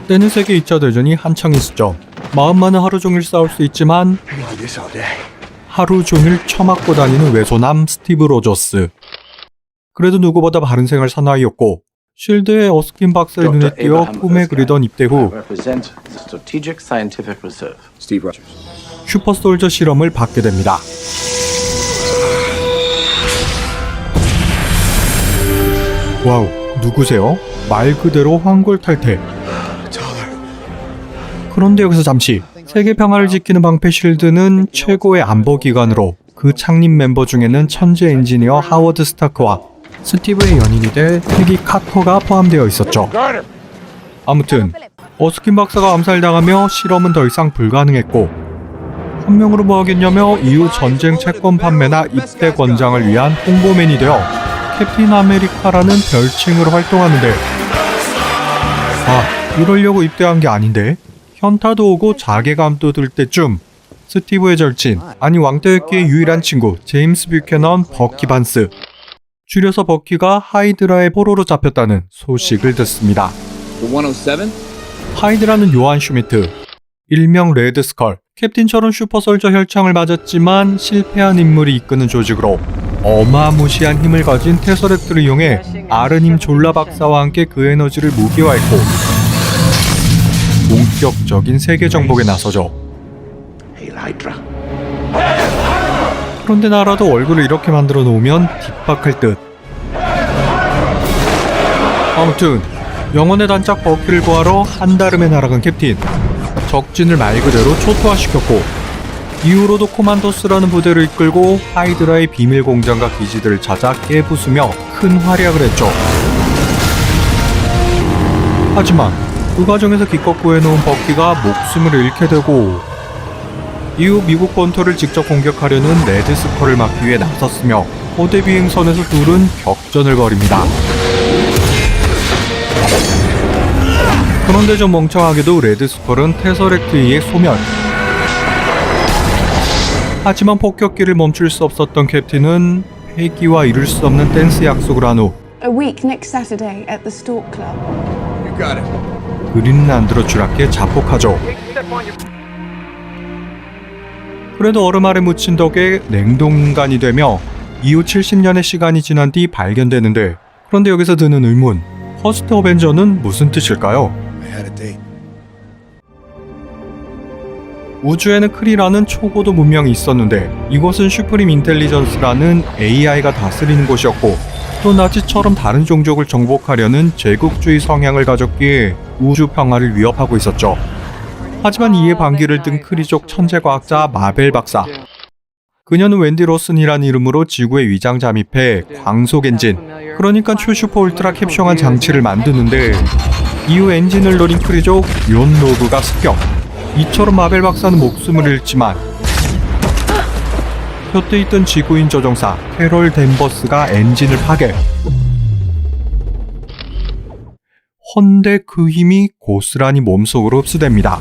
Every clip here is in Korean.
때는 세계 2차 대전이 한창 있었죠. 마음만은 하루 종일 싸울 수 있지만 하루 종일 처맞고 다니는 외소남 스티브 로저스. 그래도 누구보다 바른 생활 사나이였고 쉴드의 어스킨 박사의 눈에 띄어 꿈에 그리던 입대 후 슈퍼솔저 실험을 받게 됩니다. 와우, 누구세요? 말 그대로 황골탈퇴. 그런데 여기서 잠시, 세계 평화를 지키는 방패 쉴드는 최고의 안보기관으로 그 창립 멤버 중에는 천재 엔지니어 하워드 스타크와 스티브의 연인이 될 패기 카터가 포함되어 있었죠. 아무튼 어스킨 박사가 암살당하며 실험은 더 이상 불가능했고 한 명으로 뭐 하겠냐며 이후 전쟁 채권 판매나 입대 권장을 위한 홍보맨이 되어 캡틴 아메리카라는 별칭으로 활동하는데, 이러려고 입대한 게 아닌데? 현타도 오고 자괴감도 들 때쯤 스티브의 절친, 아니 왕따였기의 유일한 친구 제임스 뷰캐넌 버키 반스, 줄여서 버키가 하이드라의 포로로 잡혔다는 소식을 듣습니다. 하이드라는 요한 슈미트, 일명 레드스컬, 캡틴처럼 슈퍼솔저 혈청을 맞았지만 실패한 인물이 이끄는 조직으로 어마무시한 힘을 가진 테서렉트를 이용해 아르님 졸라 박사와 함께 그 에너지를 무기화했고 본격적인 세계 정복에 나서죠. 그런데 나라도 얼굴을 이렇게 만들어 놓으면 뒷박할 듯. 아무튼 영혼의 단짝 버키를 구하러 한달음에 날아간 캡틴, 적진을 말 그대로 초토화시켰고 이후로도 코만도스라는 부대를 이끌고 하이드라의 비밀 공장과 기지들을 찾아 깨부수며 큰 활약을 했죠. 하지만 그 과정에서 기껏 구해놓은 버키가 목숨을 잃게 되고 이후 미국 본토를 직접 공격하려는 레드스컬을 막기 위해 나섰으며 거대 비행선에서 둘은 격전을 벌입니다. 그런데 좀 멍청하게도 레드스컬은 테서렉트에 의해 소멸. 하지만 폭격기를 멈출 수 없었던 캡틴은 패기와 이룰 수 없는 댄스 약속을 한 후 A week next Saturday at the Stork Club. You got it. 그린란드로 추락해 자폭하죠. 그래도 얼음 아래 묻힌 덕에 냉동인간이 되며 이후 70년의 시간이 지난 뒤 발견되는데, 그런데 여기서 드는 의문, 퍼스트 어벤져는 무슨 뜻일까요? I had a date. 우주에는 크리라는 초고도 문명이 있었는데 이곳은 슈프림 인텔리전스라는 AI가 다스리는 곳이었고 또 나치처럼 다른 종족을 정복하려는 제국주의 성향을 가졌기에 우주 평화를 위협하고 있었죠. 하지만 이에 반기를 든 크리족 천재과학자 마벨 박사, 그녀는 웬디 로슨이라는 이름으로 지구에 위장 잠입해 광속 엔진, 그러니까 초슈퍼 울트라 캡숑한 장치를 만드는데 이후 엔진을 노린 크리족 욘 로그가 습격. 이처럼 마벨 박사는 목숨을 잃지만 곁에 있던 지구인 조종사 캐롤 댄버스가 엔진을 파괴. 헌데 그 힘이 고스란히 몸속으로 흡수됩니다.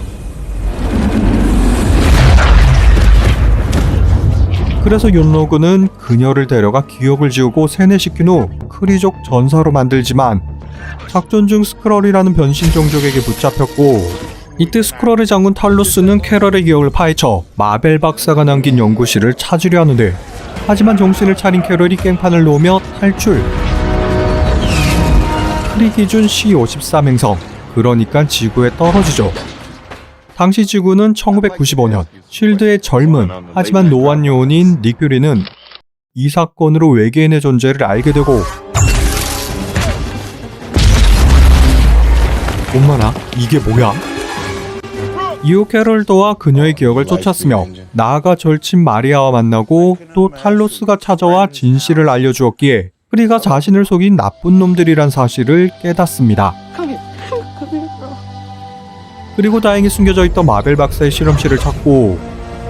그래서 욘로그는 그녀를 데려가 기억을 지우고 세뇌시킨 후 크리족 전사로 만들지만 작전 중 스크럴이라는 변신 종족에게 붙잡혔고, 이때 스크럴의 장군 탈로스는 캐럴의 기억을 파헤쳐 마벨 박사가 남긴 연구실을 찾으려 하는데, 하지만 정신을 차린 캐럴이 깽판을 놓으며 탈출. 크리 기준 C-54 행성, 그러니까 지구에 떨어지죠. 당시 지구는 1995년, 쉴드의 젊은 하지만 노안 요원인 닉 퓨리는 이 사건으로 외계인의 존재를 알게 되고, 엄마나 이게 뭐야? 이후 캐럴더와 그녀의 기억을 쫓았으며 나아가 절친 마리아와 만나고 또 탈로스가 찾아와 진실을 알려주었기에 크리가 자신을 속인 나쁜 놈들이란 사실을 깨닫습니다. 그리고 다행히 숨겨져 있던 마벨 박사의 실험실을 찾고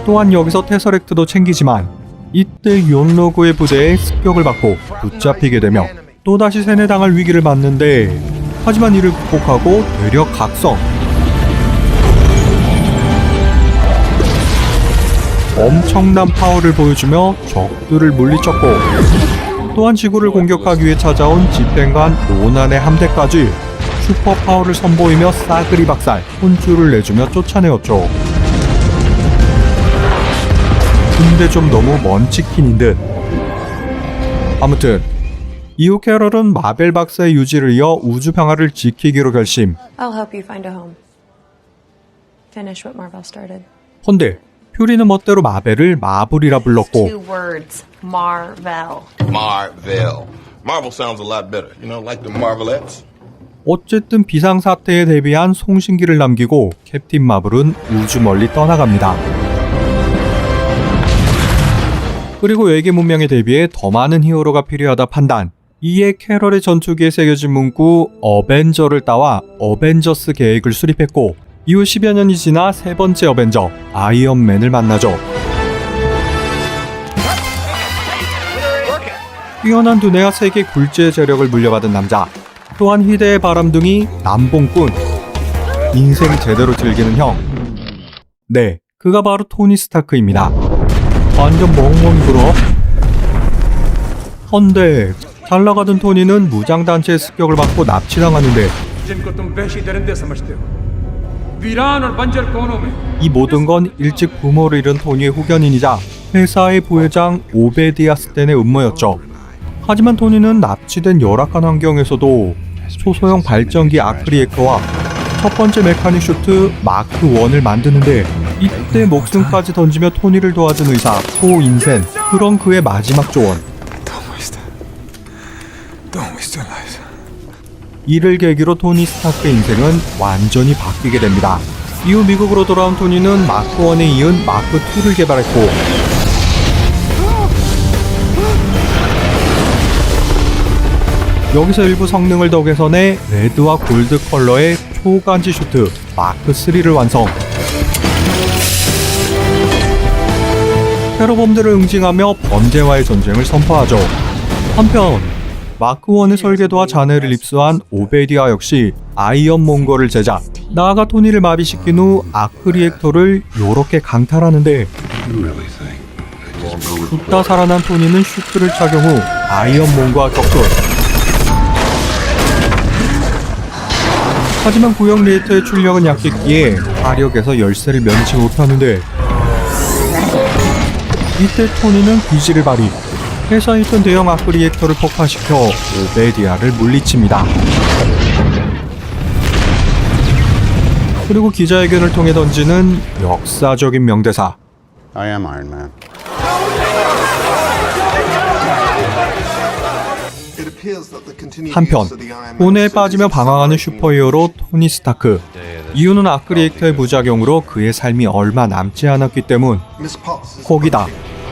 또한 여기서 테서렉트도 챙기지만 이때 욘로그의 부대에 습격을 받고 붙잡히게 되며 또다시 세뇌당할 위기를 맞는데, 하지만 이를 극복하고 되려 각성. 엄청난 파워를 보여주며 적들을 물리쳤고 또한 지구를 공격하기 위해 찾아온 집행관 로난의 함대까지 슈퍼 파워를 선보이며 싸그리 박살, 혼쭐을 내주며 쫓아내었죠. 근데 좀 너무 먼 치킨인 듯. 아무튼 이후 캐럴은 마벨 박사의 유지를 이어 우주 평화를 지키기로 결심. I'll help you find a home. Finish what Marvel started. 헌데 퓨리는 멋대로 마벨을 마블이라 불렀고 Two words. Marvel. Marvel. Marvel sounds a lot better. You know, like the Marvelettes. 어쨌든 비상사태에 대비한 송신기를 남기고 캡틴 마블은 우주 멀리 떠나갑니다. 그리고 외계 문명에 대비해 더 많은 히어로가 필요하다 판단. 이에 캐럴의 전투기에 새겨진 문구 어벤저를 따와 어벤져스 계획을 수립했고 이후 10여 년이 지나 세 번째 어벤져 아이언맨을 만나죠. 뛰어난 두뇌와 세계 굴지의 재력을 물려받은 남자, 또한 희대의 바람둥이 남봉꾼, 인생 제대로 즐기는 형. 네, 그가 바로 토니 스타크입니다. 완전 멍멍이 불어. 헌데 잘나가던 토니는 무장단체의 습격을 받고 납치당하는데 जिनको तुम वहशी दरिंदे समझते हो वीरान और बंजर कोनों में 이 모든 건 일찍 부모를 잃은 토니의 후견인이자 회사의 부회장 오베디아 스탠의 음모였죠. 하지만 토니는 납치된 열악한 환경에서도 초소형 발전기 아크리에크와 첫 번째 메카닉 슈트 마크 1을 만드는데 이때 목숨까지 던지며 토니를 도와준 의사 코 인센, 그런 그의 마지막 조언. 이를 계기로 토니 스타크의 인생은 완전히 바뀌게 됩니다. 이후 미국으로 돌아온 토니는 마크 1에 이은 마크 2를 개발했고 여기서 일부 성능을 더 개선해 레드와 골드 컬러의 초간지 슈트 마크 3를 완성. 테러범들을 응징하며 범죄와의 전쟁을 선포하죠. 한편 마크 1의 설계도와 잔해를 입수한 오베디아 역시 아이언 몽골을 제작, 나아가 토니를 마비시킨 후 아크 리액터를 요렇게 강탈하는데 죽다 살아난 토니는 슈트를 착용 후 아이언 몽과 격돌. 하지만 구형 리액터의 출력은 약했기에 화력에서 열쇠를 면치 못하는데 이때 토니는 기지를 발휘. 회사에 있던 대형 아크 리액터를 폭파시켜 오베디아를 물리칩니다. 그리고 기자회견을 통해 던지는 역사적인 명대사. I am Iron Man. 한편 고뇌에 빠지며 방황하는 슈퍼히어로 토니 스타크. 이유는 아크 리액터의 부작용으로 그의 삶이 얼마 남지 않았기 때문. 거기다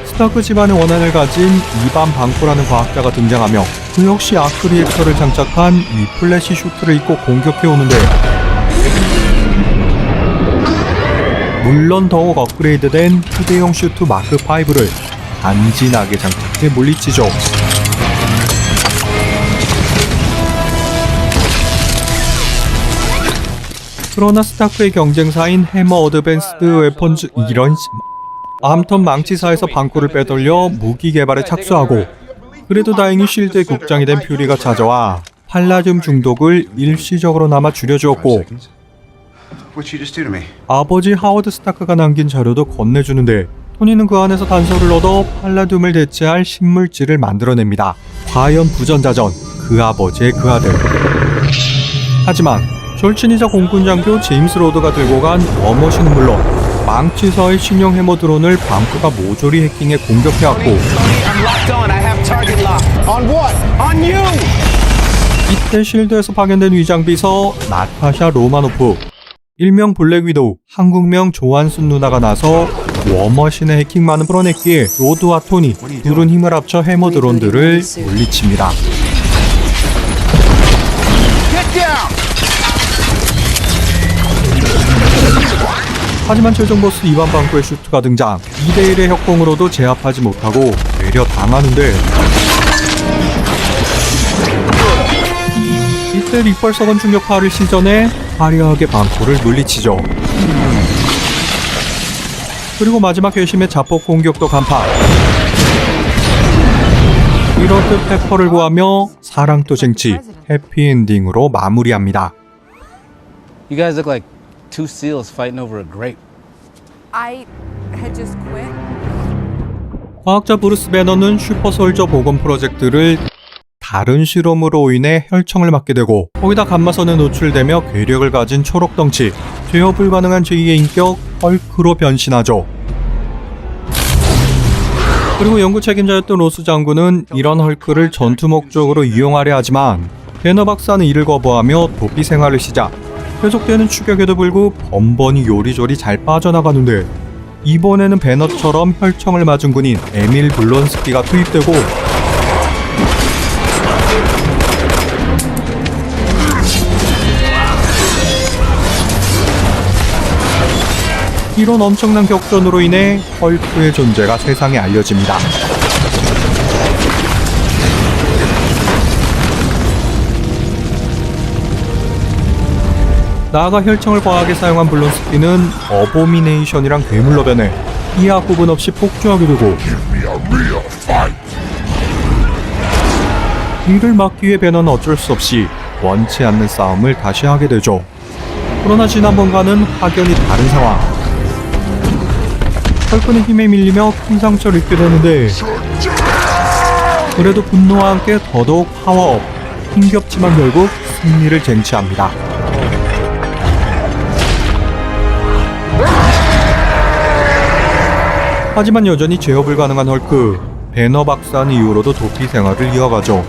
스타크 집안의 원한을 가진 이반 방코라는 과학자가 등장하며 그 역시 아크 리액터를 장착한 이 플래시 슈트를 입고 공격해오는데 물론 더욱 업그레이드된 휴대용 슈트 마크 5를 간지나게 장착해 물리치죠. 그러나 스타크의 경쟁사인 해머 어드밴스드 웨펀즈 이런 아무튼 망치사에서 방코를 빼돌려 무기 개발에 착수하고 그래도 다행히 쉴드의 국장이 된 퓨리가 찾아와 팔라듐 중독을 일시적으로나마 줄여주었고 아버지 하워드 스타크가 남긴 자료도 건네주는데 토니는 그 안에서 단서를 얻어 팔라듐을 대체할 신물질을 만들어냅니다. 과연 부전자전, 그 아버지의 그 아들. 하지만 절친이자 공군 장교 제임스 로드가 들고 간 워머신은 물론 망치사의 신형 해머 드론을 방크가 모조리 해킹해 공격해왔고 이때 실드에서 파견된 위장비서 나타샤 로마노프, 일명 블랙 위도우, 한국명 조한순 누나가 나서 워머신의 해킹만은 풀어냈기에 로드와 토니 둘은 힘을 합쳐 해머 드론들을 물리칩니다. 하지만 최종 보스 이반 방코의 슈트가 등장. 2대1의 협공으로도 제압하지 못하고 되려 당하는데 이때 리펄석은 충격파를 시전해 화려하게 방코를 물리치죠. 그리고 마지막 회심의 자폭 공격도 간파. 이렇듯 페퍼를 구하며 사랑도 쟁취, 해피엔딩으로 마무리합니다. You guys look like two seals fighting over a grape. I had just quit. 과학자 브루스 배너는 슈퍼솔저 복원 프로젝트를 다른 실험으로 인해 혈청을 맞게 되고 거기다 감마선에 노출되며 괴력을 가진 초록덩치, 제어 불가능한 제2의 인격 헐크로 변신하죠. 그리고 연구 책임자였던 로스 장군은 이런 헐크를 전투 목적으로 이용하려 하지만 배너 박사는 이를 거부하며 도피 생활을 시작. 계속되는 추격에도 불구 번번이 요리조리 잘 빠져나가는데 이번에는 배너처럼 혈청을 맞은 군인 에밀 블론스키가 투입되고 이런 엄청난 격전으로 인해 헐크의 존재가 세상에 알려집니다. 나아가 혈청을 과하게 사용한 블론스키는 어보미네이션이랑 괴물로 변해 이하 구분 없이 폭주하게 되고 이를 막기 위해 배너는 어쩔 수 없이 원치 않는 싸움을 다시 하게 되죠. 그러나 지난번과는 확연히 다른 상황. 헐크는 힘에 밀리며 큰 상처를 입게 되는데 그래도 분노와 함께 더더욱 파워업, 힘겹지만 결국 승리를 쟁취합니다. 하지만 여전히 제어 불가능한 헐크, 배너 박사는 이후로도 도피 생활을 이어가죠.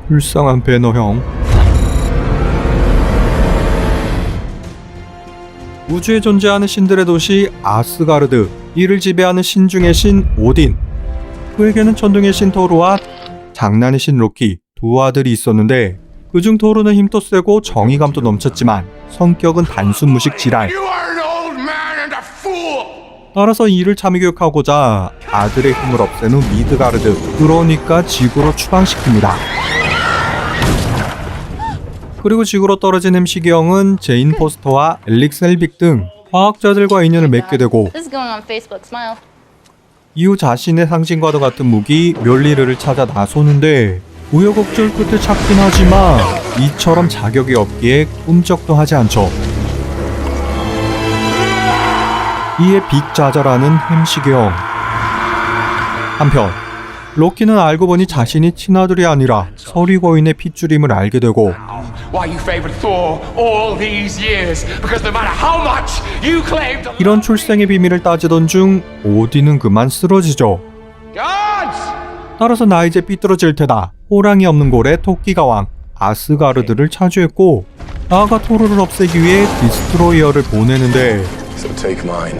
불쌍한 배너 형. 우주에 존재하는 신들의 도시 아스가르드, 이를 지배하는 신 중의 신 오딘, 그에게는 천둥의 신 토르와 장난의 신 로키 두 아들이 있었는데 그중 토르는 힘도 세고 정의감도 넘쳤지만 성격은 단순 무식 지랄. You are an old man and a fool! 따라서 이를 참교육하고자 아들의 힘을 없앤 후 미드가르드, 그러니까 지구로 추방시킵니다. 그리고 지구로 떨어진 햄시기형은 제인 포스터와 엘릭 셀빅 등 과학자들과 인연을 맺게 되고 This is going on Facebook. Smile. 이후 자신의 상징과도 같은 무기 멸리르를 찾아 나서는데 우여곡절 끝에 찾긴 하지만 이처럼 자격이 없기에 꿈쩍도 하지 않죠. 이에 빅자자라는 햄시기형. 한편 로키는 알고 보니 자신이 친아들이 아니라 서리거인의 핏줄임을 알게 되고 Why you favored Thor all these years? Because no matter how much you claimed. 이런 출생의 비밀을 따지던 중 오딘은 그만 쓰러지죠. Gods! 따라서 나 이제 삐뚤어질 테다. 호랑이 없는 고래 토끼가 왕 아스가르드를 차지했고 나아가 토르를 없애기 위해 디스트로이어를 보내는데 So take mine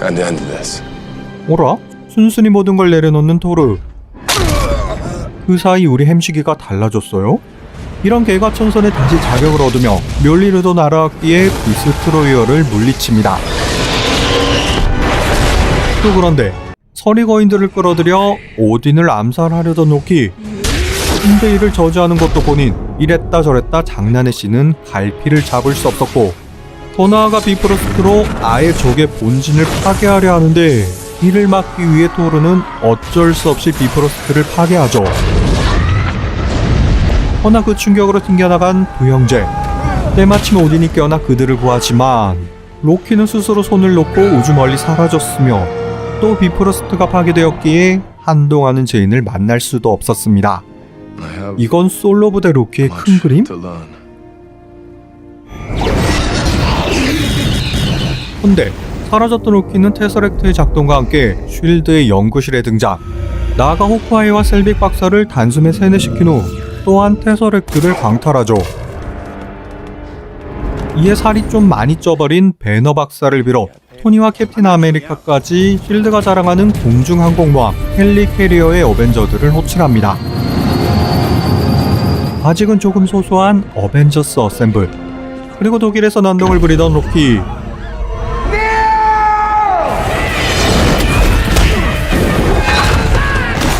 and end this. 오라? 순순히 모든 걸 내려놓는 토르. 그 사이 우리 햄시기가 달라졌어요? 이런 개과천선에 다시 자격을 얻으며 멸리르도 날아왔기에 디스트로이어를 물리칩니다. 또 그런데 서리거인들을 끌어들여 오딘을 암살하려던 로키. 근데 이를 저지하는 것도 본인. 이랬다 저랬다 장난의 씨는 갈피를 잡을 수 없었고 더 나아가 비프로스트로 아예 적의 본진을 파괴하려 하는데 이를 막기 위해 토르는 어쩔 수 없이 비프로스트를 파괴하죠. 허나 그 충격으로 튕겨나간 두 형제. 때마침 오딘이 깨어나 그들을 구하지만 로키는 스스로 손을 놓고 우주 멀리 사라졌으며 또 비프로스트가 파괴되었기에 한동안은 제인을 만날 수도 없었습니다. 이건 솔로 부대 로키의 큰 그림? 근데 사라졌던 로키는 테서렉트의 작동과 함께 쉴드의 연구실에 등장. 나아가 호크아이와 셀빅 박사를 단숨에 세뇌시킨 후 또한 테서렉트를 광탈하죠. 이에 살이 좀 많이 쪄버린 배너 박사를 비롯 토니와 캡틴 아메리카까지 쉴드가 자랑하는 공중항공모함 헬리캐리어의 어벤져들을 호출합니다. 아직은 조금 소소한 어벤져스 어셈블. 그리고 독일에서 난동을 부리던 로키.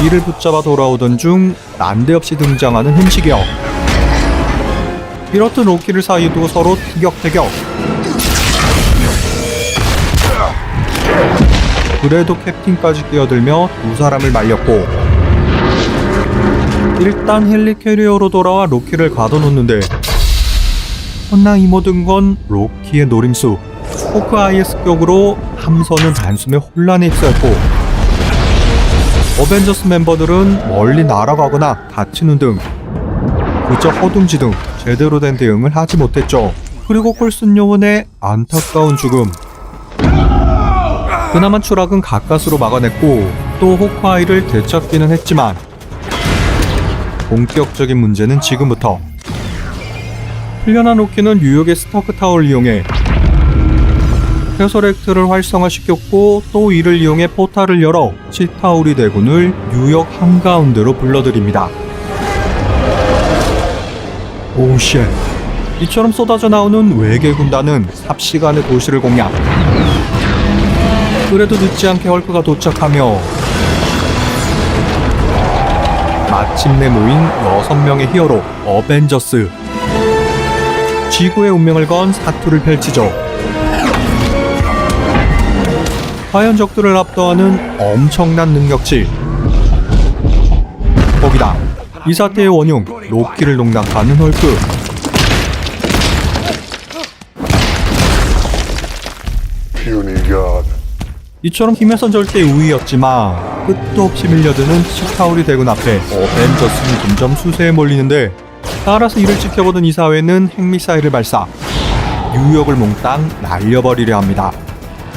이를 붙잡아 돌아오던 중 난데없이 등장하는 햄시기형. 이렇듯 로키를 사이에 두고 서로 티격태격. 그래도 캡틴까지 끼어들며 두 사람을 말렸고 일단 헬리캐리어로 돌아와 로키를 가둬놓는데 허나 이 모든 건 로키의 노림수. 호크아이의 습격으로 함선은 단숨에 혼란에 휩싸였고 어벤져스 멤버들은 멀리 날아가거나 다치는 등 그저 허둥지둥 제대로 된 대응을 하지 못했죠. 그리고 콜슨 요원의 안타까운 죽음. 그나마 추락은 가까스로 막아냈고 또 호크아이를 되찾기는 했지만 본격적인 문제는 지금부터. 풀려난 로키는 뉴욕의 스타크 타워를 이용해 테서렉트를 활성화시켰고 또 이를 이용해 포탈을 열어 치타우리 대군을 뉴욕 한가운데로 불러들입니다. 오쉣. 이처럼 쏟아져 나오는 외계 군단은 삽시간에 도시를 공략. 그래도 늦지 않게 헐크가 도착하며 마침내 모인 6명의 히어로 어벤져스. 지구의 운명을 건 사투를 펼치죠. 과연 적들을 압도하는 엄청난 능력치. 거기다 이 사태의 원흉 로키를 농락하는 헐크. Puny God. 이처럼 힘에선 절대 우위였지만 끝도 없이 밀려드는 치타우리 대군 앞에 어벤져스는 점점 수세에 몰리는데 따라서 이를 지켜보던 이 사회는 핵미사일을 발사. 뉴욕을 몽땅 날려버리려 합니다.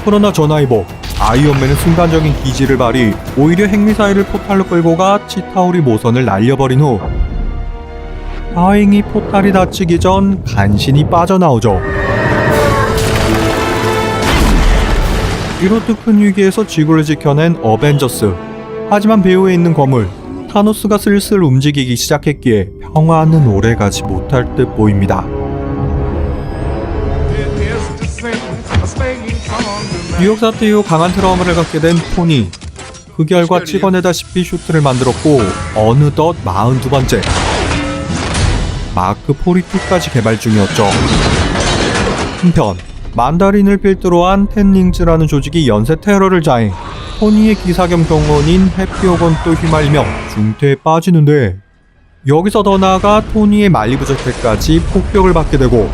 그러나 전화위복 아이언맨은 순간적인 기지를 발휘 오히려 핵미사일을 포탈로 끌고 가 치타우리 모선을 날려버린 후 다행히 포탈이 닫히기 전 간신히 빠져나오죠. 이렇듯 큰 위기에서 지구를 지켜낸 어벤져스. 하지만 배후에 있는 거물 타노스가 슬슬 움직이기 시작했기에 평화는 오래가지 못할 듯 보입니다. 뉴욕 사태 이후 강한 트라우마를 갖게 된 토니. 그 결과 찍어내다시피 슈트를 만들었고 어느덧 42번째 마크 42까지 개발 중이었죠. 한편 만다린을 필두로 한 텐닝즈라는 조직이 연쇄 테러를 자행. 토니의 기사 겸 경호원인 해피오건도 휘말리며 중태에 빠지는데 여기서 더 나아가 토니의 말리부 저택까지 폭격을 받게 되고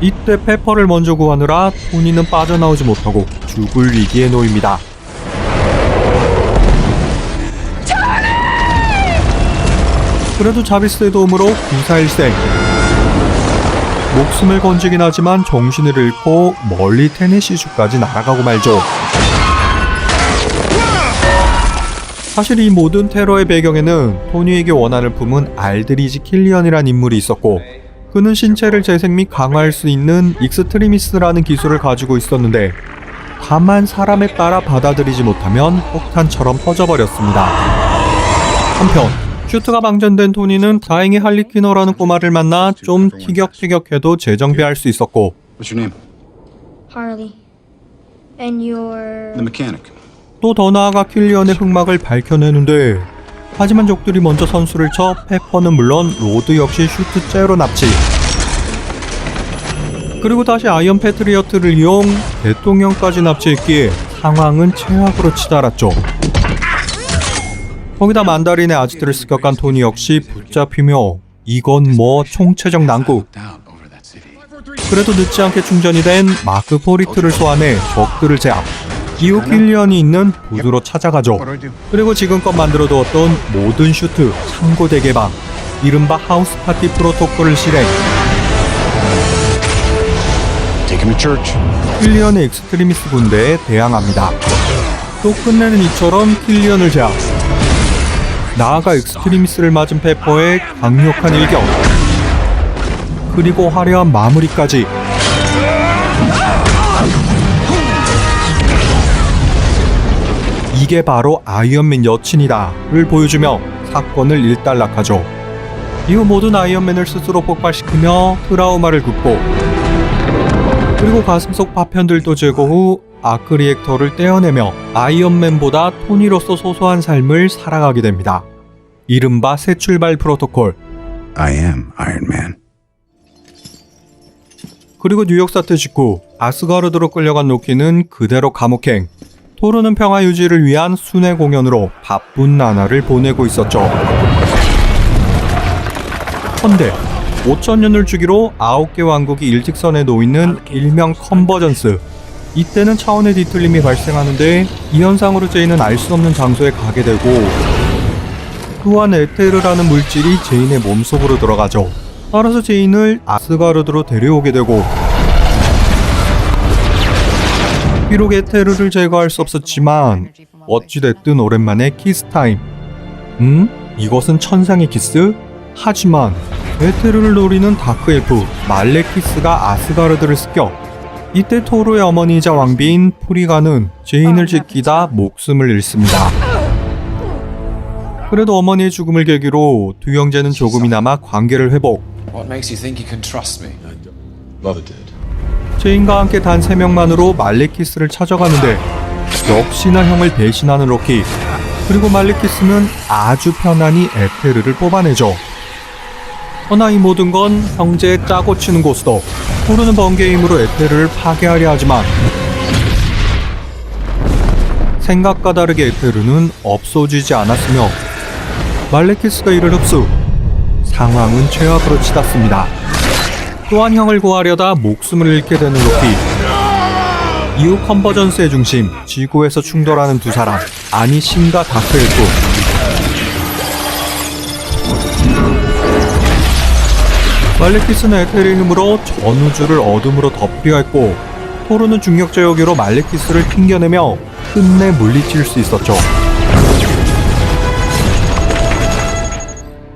이때 페퍼를 먼저 구하느라 토니는 빠져나오지 못하고 죽을 위기에 놓입니다. 그래도 자비스의 도움으로 구사일생. 목숨을 건지긴 하지만 정신을 잃고 멀리 테네시주까지 날아가고 말죠. 사실 이 모든 테러의 배경에는 토니에게 원한을 품은 알드리지 킬리언이란 인물이 있었고 그는 신체를 재생 및 강화할 수 있는 익스트리미스라는 기술을 가지고 있었는데 다만 사람에 따라 받아들이지 못하면 폭탄처럼 터져버렸습니다. 한편 슈트가 방전된 토니는 다행히 할리퀴너라는 꼬마를 만나 좀 티격태격해도 재정비할 수 있었고 What's your name? Harley. And you're... The mechanic. 또 더 나아가 킬리언의 흑막을 밝혀내는데 하지만 적들이 먼저 선수를 쳐 페퍼는 물론 로드 역시 슈트 째로 납치. 그리고 다시 아이언 패트리어트를 이용 대통령까지 납치했기에 상황은 최악으로 치달았죠. 거기다 만다린의 아지트를 습격한 토니 역시 붙잡히며 이건 뭐 총체적 난국. 그래도 늦지 않게 충전이 된 마크 42를 소환해 적들을 제압. 이후 킬리언이 있는 부두로 찾아가죠. 그리고 지금껏 만들어두었던 모든 슈트 창고 대개방, 이른바 하우스 파티 프로토콜을 실행. Take him to church. 킬리언의 익스트리미스 군대에 대항합니다. 또 끝내는 이처럼 킬리언을 제압. 나아가 익스트리미스를 맞은 페퍼의 강력한 일격. 그리고 화려한 마무리까지. 이게 바로 아이언맨 여친이다를 보여주며 사건을 일단락하죠. 이후 모든 아이언맨을 스스로 폭발시키며 트라우마를 극복. 그리고 가슴속 파편들도 제거 후 아크 리액터를 떼어내며 아이언맨보다 토니로서 소소한 삶을 살아가게 됩니다. 이른바 새 출발 프로토콜. I am Iron Man. 그리고 뉴욕 사태 직후 아스가르드로 끌려간 로키는 그대로 감옥행. 토르는 평화 유지를 위한 순회 공연으로 바쁜 나날을 보내고 있었죠. 헌데 5,000년을 주기로 9개 왕국이 일직선에 놓이는 일명 컨버전스. 이때는 차원의 뒤틀림이 발생하는데 이 현상으로 제인은 알 수 없는 장소에 가게 되고 또한 에테르라는 물질이 제인의 몸속으로 들어가죠. 따라서 제인을 아스가르드로 데려오게 되고 비록 에테르를 제거할 수 없었지만 어찌됐든 오랜만에 키스타임. 이것은 천상의 키스? 하지만 에테르를 노리는 다크엘프 말레키스가 아스가르드를 습격. 이때 토르의 어머니이자 왕비인 프리가는 제인을 지키다 목숨을 잃습니다. 그래도 어머니의 죽음을 계기로 두 형제는 조금이나마 관계를 회복. What makes you think you can trust me? Mother did. 제인과 함께 단 3명만으로 말레키스를 찾아가는데 역시나 형을 배신하는 로키. 그리고 말레키스는 아주 편안히 에테르를 뽑아내죠. 허나 이 모든 건 형제의 짜고 치는 고스톱. 토르는 번개의 힘으로 에테르를 파괴하려 하지만 생각과 다르게 에테르는 없어지지 않았으며 말레키스가 이를 흡수. 상황은 최악으로 치닫습니다. 또한 형을 구하려다 목숨을 잃게 되는 로키. 이후 컨버전스의 중심, 지구에서 충돌하는 두 사람, 아니 신과 다크엘프. 말레키스는 에테르의 힘으로 전우주를 어둠으로 덮으려 했고 토르는 중력자 요기로 말레키스를 튕겨내며 끝내 물리칠 수 있었죠.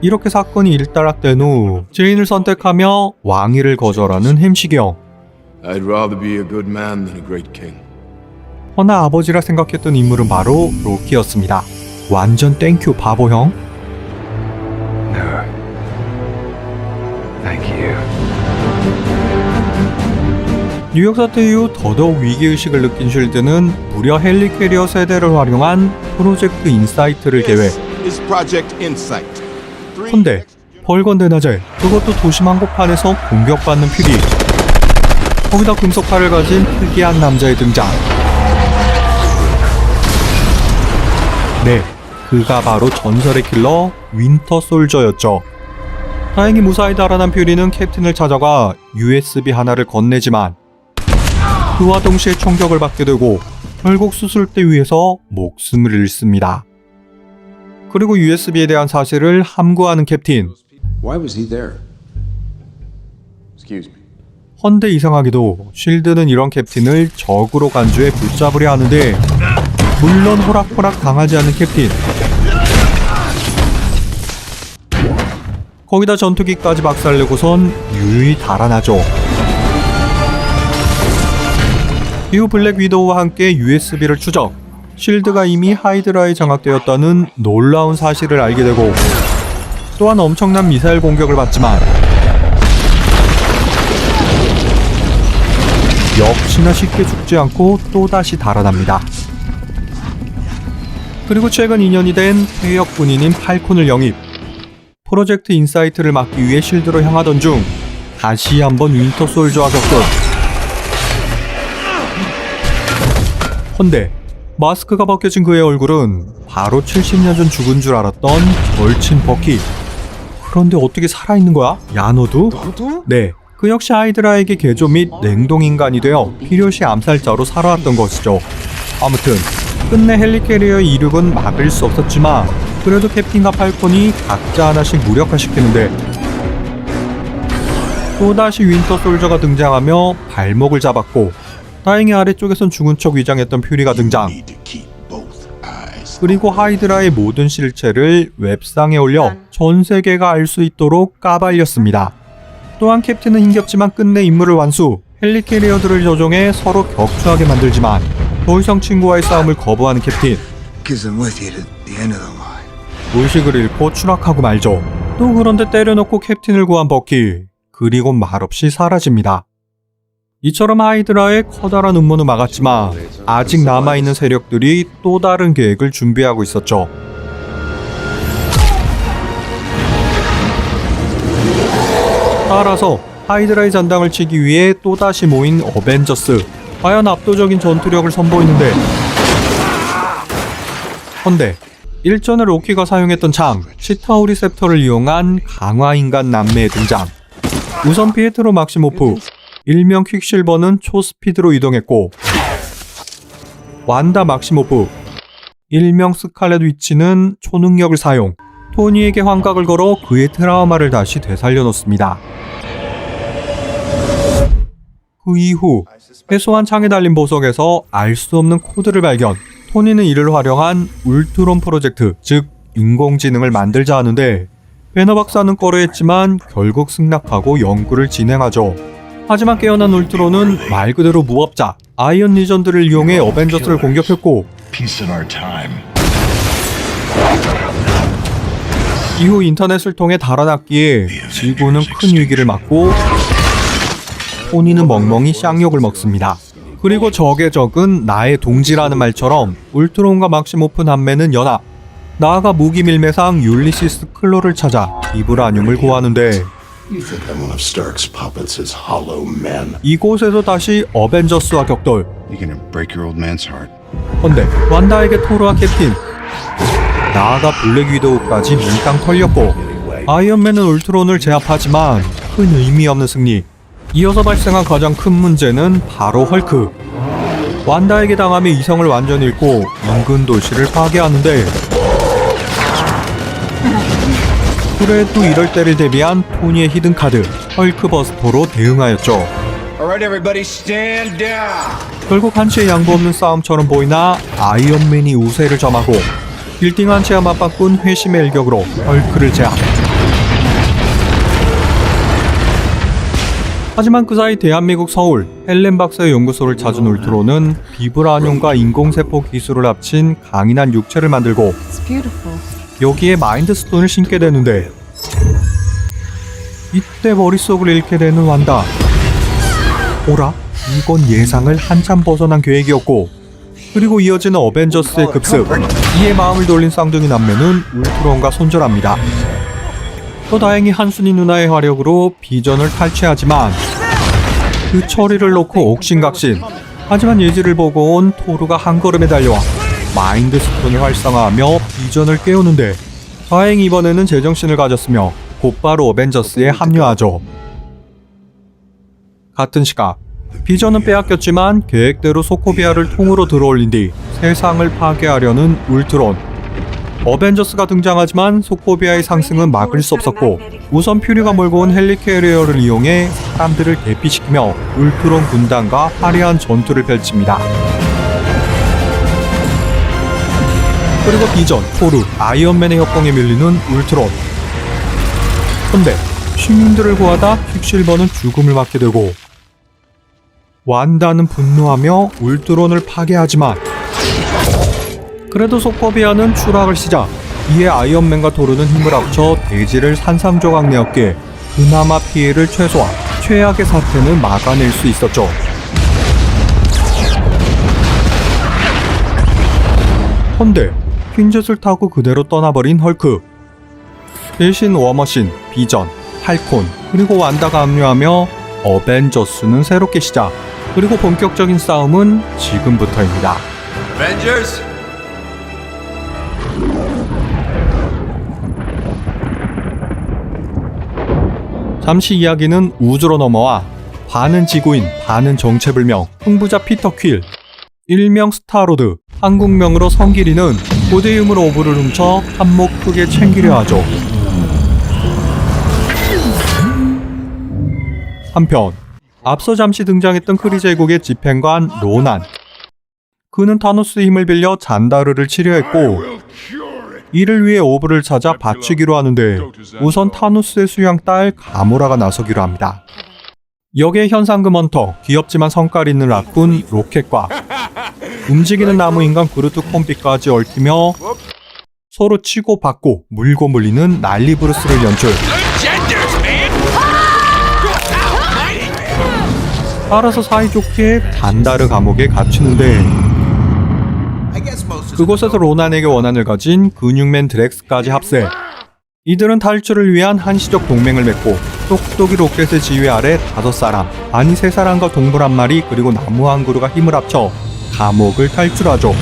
이렇게 사건이 일단락된 후 제인을 선택하며 왕위를 거절하는 햄식형. I'd rather be a good man than a great king. 허나 아버지라 생각했던 인물은 바로 로키였습니다. 완전 땡큐 바보형. No. Thank you. 뉴욕 사태 이후 더더욱 위기의식을 느낀 쉴드는 무려 헬리캐리어 세대를 활용한 프로젝트 인사이트를 계획. Is Project Insight. 헌데 벌건대낮에 그것도 도심 한복판에서 공격받는 퓨리. 거기다 금속칼을 가진 특이한 남자의 등장. 네, 그가 바로 전설의 킬러 윈터 솔저였죠. 다행히 무사히 달아난 퓨리는 캡틴을 찾아가 USB 하나를 건네지만 그와 동시에 총격을 받게 되고 결국 수술대 위에서 목숨을 잃습니다. 그리고 USB에 대한 사실을 함구하는 캡틴. Why was he there? Excuse me. 헌데 이상하게도 쉴드는 이런 캡틴을 적으로 간주해 붙잡으려 하는데 물론 호락호락 당하지 않는 캡틴. 거기다 전투기까지 박살내고선 유유히 달아나죠. 이후 블랙 위도우와 함께 USB를 추적. 쉴드가 이미 하이드라에 장악되었다는 놀라운 사실을 알게 되고 또한 엄청난 미사일 공격을 받지만 역시나 쉽게 죽지 않고 또다시 달아납니다. 그리고 최근 2년이 된 퇴역 군인인 팔콘을 영입. 프로젝트 인사이트를 막기 위해 쉴드로 향하던 중 다시 한번 윈터 솔저와 격돌. 헌데 마스크가 벗겨진 그의 얼굴은 바로 70년 전 죽은 줄 알았던 절친 버키. 그런데 어떻게 살아있는 거야? 야 너도? 네, 그 역시 하이드라에게 개조 및 냉동인간이 되어 필요시 암살자로 살아왔던 것이죠. 아무튼 끝내 헬리캐리어의 이륙은 막을 수 없었지만 그래도 캡틴과 팔콘이 각자 하나씩 무력화시키는데 또다시 윈터 솔저가 등장하며 발목을 잡았고 다행히 아래쪽에선 죽은 척 위장했던 퓨리가 등장. 그리고 하이드라의 모든 실체를 웹상에 올려 전 세계가 알 수 있도록 까발렸습니다. 또한 캡틴은 힘겹지만 끝내 임무를 완수. 헬리캐리어들을 조종해 서로 격추하게 만들지만 더 이상 친구와의 싸움을 거부하는 캡틴. 의식을 잃고 추락하고 말죠. 또 그런데 때려놓고 캡틴을 구한 버키. 그리고 말없이 사라집니다. 이처럼 하이드라의 커다란 음모는 막았지만 아직 남아있는 세력들이 또 다른 계획을 준비하고 있었죠. 따라서 하이드라의 잔당을 치기 위해 또다시 모인 어벤져스. 과연 압도적인 전투력을 선보이는데 헌데 일전에 로키가 사용했던 창 치타우리셉터를 이용한 강화인간 남매의 등장. 우선 피에트로 막시모프, 일명 퀵실버는 초스피드로 이동했고, 완다 막시모프, 일명 스칼렛 위치는 초능력을 사용, 토니에게 환각을 걸어 그의 트라우마를 다시 되살려놓습니다. 그 이후 해소한 창에 달린 보석에서 알 수 없는 코드를 발견. 토니는 이를 활용한 울트론 프로젝트, 즉 인공지능을 만들자 하는데 배너 박사는 꺼려했지만 결국 승낙하고 연구를 진행하죠. 하지만 깨어난 울트론은 말 그대로 무법자 아이언 리전드를 이용해 어벤져스를 공격했고, 이후 인터넷을 통해 달아났기에 지구는 큰 위기를 맞고 토니는 멍멍이 쌍욕을 먹습니다. 그리고 적의 적은 나의 동지라는 말처럼 울트론과 막시모프 남매는 연합, 나아가 무기 밀매상 율리시스 클로를 찾아 비브라늄을 구하는데 이곳에서 다시 어벤져스와 격돌. 헌데 완다에게 토르와 캡틴, 나아가 블랙 위도우까지 몽땅 털렸고 아이언맨은 울트론을 제압하지만 큰 의미 없는 승리. 이어서 발생한 가장 큰 문제는 바로 헐크. 완다에게 당하며 이성을 완전히 잃고 인근 도시를 파괴하는데, 그래도 이럴 때를 대비한 토니의 히든카드 헐크 버스터로 대응하였죠. Alright, everybody, stand down. 결국 한치의 양보 없는 싸움처럼 보이나 아이언맨이 우세를 점하고 빌딩 한치와 맞바꾼 회심의 일격으로 헐크를 제압. 하지만 그 사이 대한민국 서울 헬렌 박사의 연구소를 찾은 울트론은 비브라늄과 인공세포 기술을 합친 강인한 육체를 만들고 여기에 마인드스톤을 심게 되는데, 이때 머릿속을 잃게 되는 완다. 오라? 이건 예상을 한참 벗어난 계획이었고, 그리고 이어지는 어벤져스의 급습. 이에 마음을 돌린 쌍둥이 남매는 울트론과 손절합니다. 또 다행히 한순이 누나의 화력으로 비전을 탈취하지만 그 처리를 놓고 옥신각신. 하지만 예지를 보고 온 토르가 한 걸음에 달려와 마인드 스톤을 활성화하며 비전을 깨우는데, 다행히 이번에는 제정신을 가졌으며 곧바로 어벤져스에 합류하죠. 같은 시각 비전은 빼앗겼지만 계획대로 소코비아를 통으로 들어올린 뒤 세상을 파괴하려는 울트론. 어벤져스가 등장하지만 소코비아의 상승은 막을 수 없었고, 우선 퓨리가 몰고 온 헬리캐리어를 이용해 사람들을 대피시키며 울트론 군단과 화려한 전투를 펼칩니다. 그리고 비전, 토르, 아이언맨의 협공에 밀리는 울트론. 근데 시민들을 구하다 퀵실버는 죽음을 맞게 되고, 완다는 분노하며 울트론을 파괴하지만 그래도 소코비아는 추락을 시작. 이에 아이언맨과 토르는 힘을 합쳐 대지를 산산조각 내었기에 그나마 피해를 최소화, 최악의 사태는 막아낼 수 있었죠. 헌데 퀸젯을 타고 그대로 떠나버린 헐크. 대신 워머신, 비전, 팔콘, 그리고 완다가 합류하며 어벤져스는 새롭게 시작. 그리고 본격적인 싸움은 지금부터입니다. Avengers? 잠시 이야기는 우주로 넘어와 반은 지구인, 반은 정체불명 흥부자 피터 퀼, 일명 스타로드, 한국명으로 성길이는 고대유물 오브를 훔쳐 한몫 크게 챙기려 하죠. 한편 앞서 잠시 등장했던 크리 제국의 집행관 로난. 그는 타노스의 힘을 빌려 잔다르를 치료했고 이를 위해 오브를 찾아 바치기로 하는데 우선 타노스의 수양 딸 가모라가 나서기로 합니다. 역의 현상금 헌터, 귀엽지만 성깔 있는 라쿤 로켓과 움직이는 나무인간 그루트 콤비까지 얽히며 서로 치고 받고 물고 물리는 난리 브루스를 연출. 따라서 사이좋게 잔다르 감옥에 갇히는데 그곳에서 로난에게 원한을 가진 근육맨 드렉스까지 합세. 이들은 탈출을 위한 한시적 동맹을 맺고 똑똑이 로켓의 지휘 아래 5사람, 아니 3사람과 동물 1마리 그리고 나무 한 그루가 힘을 합쳐 감옥을 탈출하죠.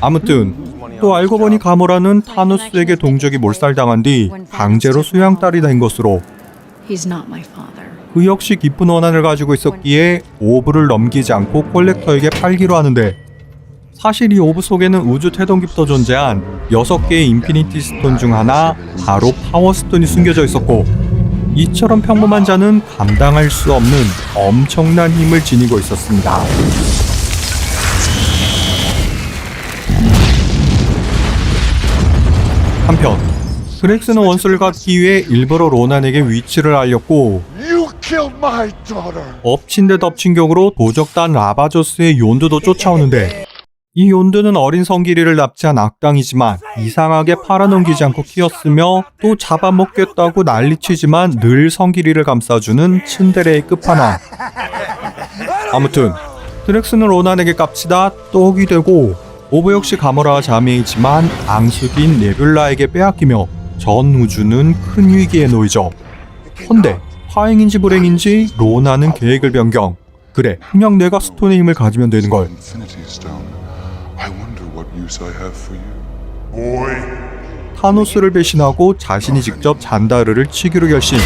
아무튼 또 알고 보니 가모라는 타노스에게 동족이 몰살당한 뒤 강제로 수양딸이 된 것으로 He's not my father. 그 역시 깊은 원한을 가지고 있었기에 오브를 넘기지 않고 콜렉터에게 팔기로 하는데, 사실 이 오브 속에는 우주 태동기부터 존재한 6개의 인피니티 스톤 중 하나, 바로 파워스톤이 숨겨져 있었고, 이처럼 평범한 자는 감당할 수 없는 엄청난 힘을 지니고 있었습니다. 한편 그렉스는 원수를 갚기 위해 일부러 로난에게 위치를 알렸고, 엎친 데 덮친 격으로 도적단 라바조스의 욘드도 쫓아오는데, 이 욘드는 어린 성기리를 납치한 악당이지만 이상하게 팔아넘기지 않고 키웠으며 또 잡아먹겠다고 난리치지만 늘 성기리를 감싸주는 츤데레의 끝판왕. 아무튼 드렉스는 로난에게 깝치다 떡이 되고, 오브 역시 가모라와 자매이지만 앙숙인 네뷸라에게 빼앗기며 전 우주는 큰 위기에 놓이죠. 헌데 화행인지 불행인지 로난은 계획을 변경. 그래, 그냥 내가 스톤의 힘을 가지면 되는 걸. 타노스를 배신하고 자신이 직접 잔다르를 치기로 결심.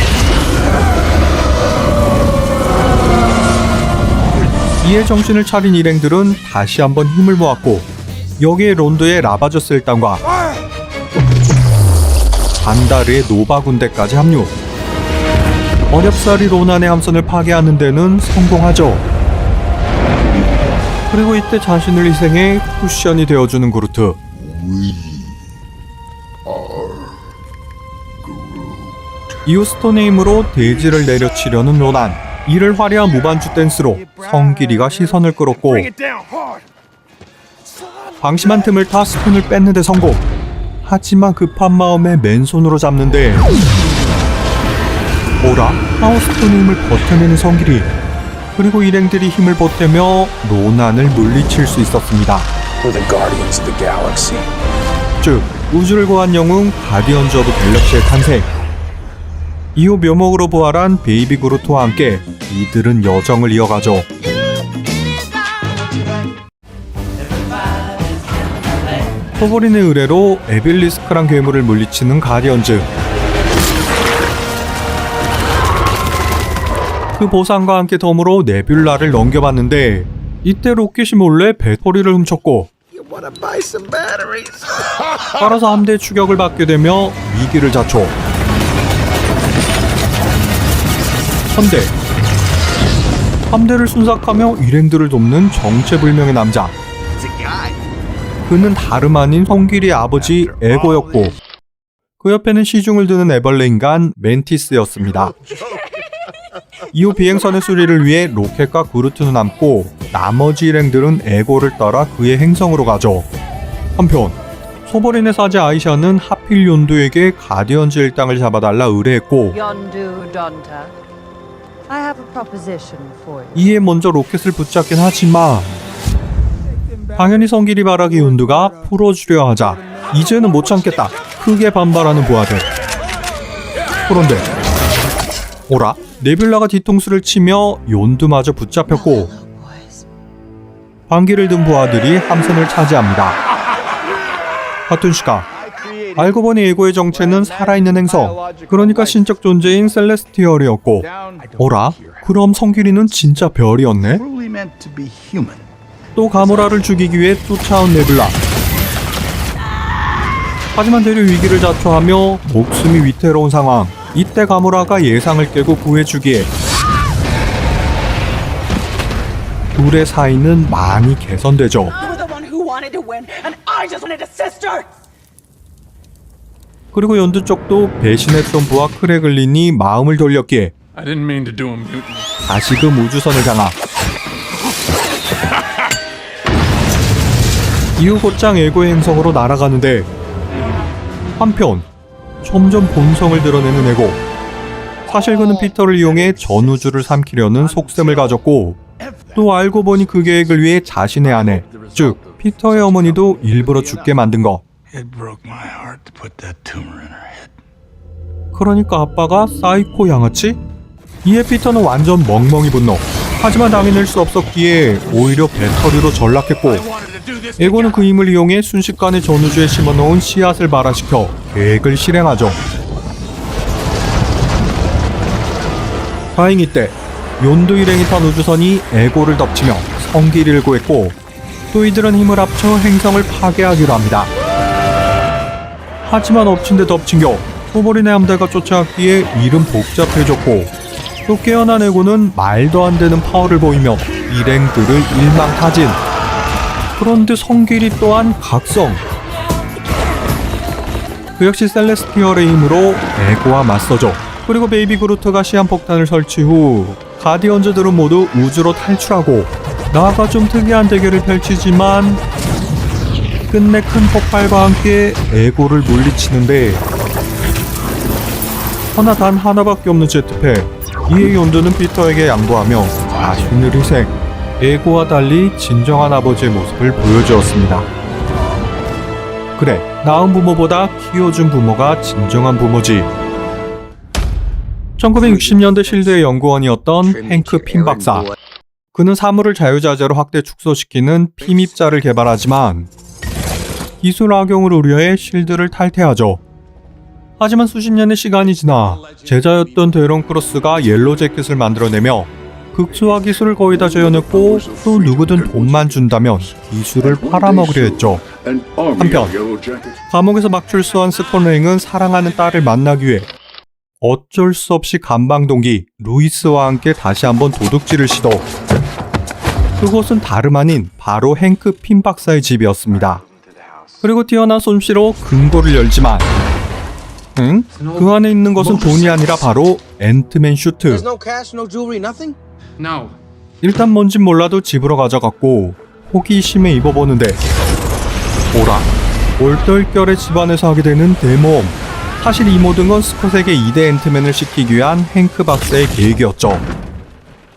이에 정신을 차린 일행들은 다시 한번 힘을 모았고, 여기에 론도의 라바조스 일당과 잔다르의 노바 군대까지 합류. 어렵사리 로난의 함선을 파괴하는 데는 성공하죠. 그리고 이때 자신을 희생해 쿠션이 되어주는 그루트. 이후 스톤의 힘으로 대지를 내려치려는 로난. 이를 화려한 무반주 댄스로 성기리가 시선을 끌었고, 방심한 틈을 타 스톤을 뺏는 데 성공. 하지만 급한 마음에 맨손으로 잡는데, 오라, 파워스톤의 힘을 버텨내는 성기리. 그리고 일행들이 힘을 보태며 로난을 물리칠 수 있었습니다. 즉, 우주를 구한 영웅 가디언즈 오브 갤럭시의 탄생. 이후 묘목으로 부활한 베이비 그루트와 함께 이들은 여정을 이어가죠. 토보린의 의뢰로 에빌리스크란 괴물을 물리치는 가디언즈. 그 보상과 함께 덤으로 네뷸라를 넘겨봤는데, 이때 로켓이 몰래 배터리를 훔쳤고, 따라서 함대의 추격을 받게 되며 위기를 자초. 헌데 함대를 순삭하며 일행들을 돕는 정체불명의 남자. 그는 다름 아닌 성길이의 아버지 에고였고, 그 옆에는 시중을 드는 애벌레 인간 멘티스였습니다. 이후 비행선의 수리를 위해 로켓과 그루트는 남고, 나머지 일행들은 에고를 따라 그의 행성으로 가죠. 한편 소버린의 사제 아이샤는 하필 욘두에게 가디언즈 일당을 잡아달라 의뢰했고, 이에 먼저 로켓을 붙잡긴 하지만 당연히 성길이 바라기 욘두가 풀어주려 하자 이제는 못 참겠다 크게 반발하는 부하들. 그런데 오라, 네뷸라가 뒤통수를 치며 욘두마저 붙잡혔고, 방귀를 든 부하들이 함선을 차지합니다. 같은 시각 알고 보니 에고의 정체는 살아있는 행성, 그러니까 신적 존재인 셀레스티얼이었고, 오라, 그럼 성길이는 진짜 별이었네? 또 가모라를 죽이기 위해 쫓아온 네뷸라. 하지만 대류 위기를 자초하며 목숨이 위태로운 상황. 이때 가모라가 예상을 깨고 구해주기에 둘의 사이는 많이 개선되죠. 그리고 연두 쪽도 배신했던 부하 크레글린이 마음을 돌렸기에 다시금 우주선을 향하. 이후 곧장 에고의 행성으로 날아가는데, 한편 점점 본성을 드러내는 에고. 사실 그는 피터를 이용해 전우주를 삼키려는 속셈을 가졌고, 또 알고 보니 그 계획을 위해 자신의 아내, 즉 피터의 어머니도 일부러 죽게 만든 거. 그러니까 아빠가 사이코 양아치? 이에 피터는 완전 멍멍이 분노. 하지만 당해낼 수 없었기에 오히려 배터리로 전락했고, 에고는 그 힘을 이용해 순식간에 전우주에 심어놓은 씨앗을 발화시켜 계획을 실행하죠. 다행히 이때 욘도 일행이 탄 우주선이 에고를 덮치며 성기를 구했고 또 이들은 힘을 합쳐 행성을 파괴하기로 합니다. 하지만 엎친 데 덮친 겨 토벌인의 함대가 쫓아왔기에 일은 복잡해졌고 또 깨어난 에고는 말도 안 되는 파워를 보이며 일행들을 일망타진. 그런데 성길이 또한 각성. 그 역시 셀레스티얼의 힘으로 에고와 맞서죠. 그리고 베이비 그루트가 시한폭탄을 설치 후 가디언즈들은 모두 우주로 탈출하고 나아가 좀 특이한 대결을 펼치지만 끝내 큰 폭발과 함께 에고를 물리치는데 허나 단 하나밖에 없는 제트팩. 이에 욘도는 피터에게 양보하며 자신을 희생. 에고와 달리 진정한 아버지의 모습을 보여주었습니다. 그래, 낳은 부모보다 키워준 부모가 진정한 부모지. 1960년대 실드의 연구원이었던 행크 핀 박사. 그는 사물을 자유자재로 확대 축소시키는 피밉자를 개발하지만 기술 악용을 우려해 실드를 탈퇴하죠. 하지만 수십 년의 시간이 지나 제자였던 데런 크로스가 옐로 재킷을 만들어내며 극소화 기술을 거의 다 재현했고 또 누구든 돈만 준다면 기술을 팔아먹으려 했죠. 한편 감옥에서 막 출소한 스콘레잉은 사랑하는 딸을 만나기 위해 어쩔 수 없이 감방동기 루이스와 함께 다시 한번 도둑질을 시도. 그곳은 다름 아닌 바로 행크 핀 박사의 집이었습니다. 그리고 뛰어난 솜씨로 금고를 열지만 그 안에 있는 것은 돈이 아니라 바로 앤트맨 슈트. 일단 뭔진 몰라도 집으로 가져갔고 호기심에 입어보는데 오라, 얼떨결에 집안에서 하게 되는 대모험. 사실 이 모든 건 스콧에게 2대 앤트맨을 시키기 위한 행크 박사의 계획이었죠.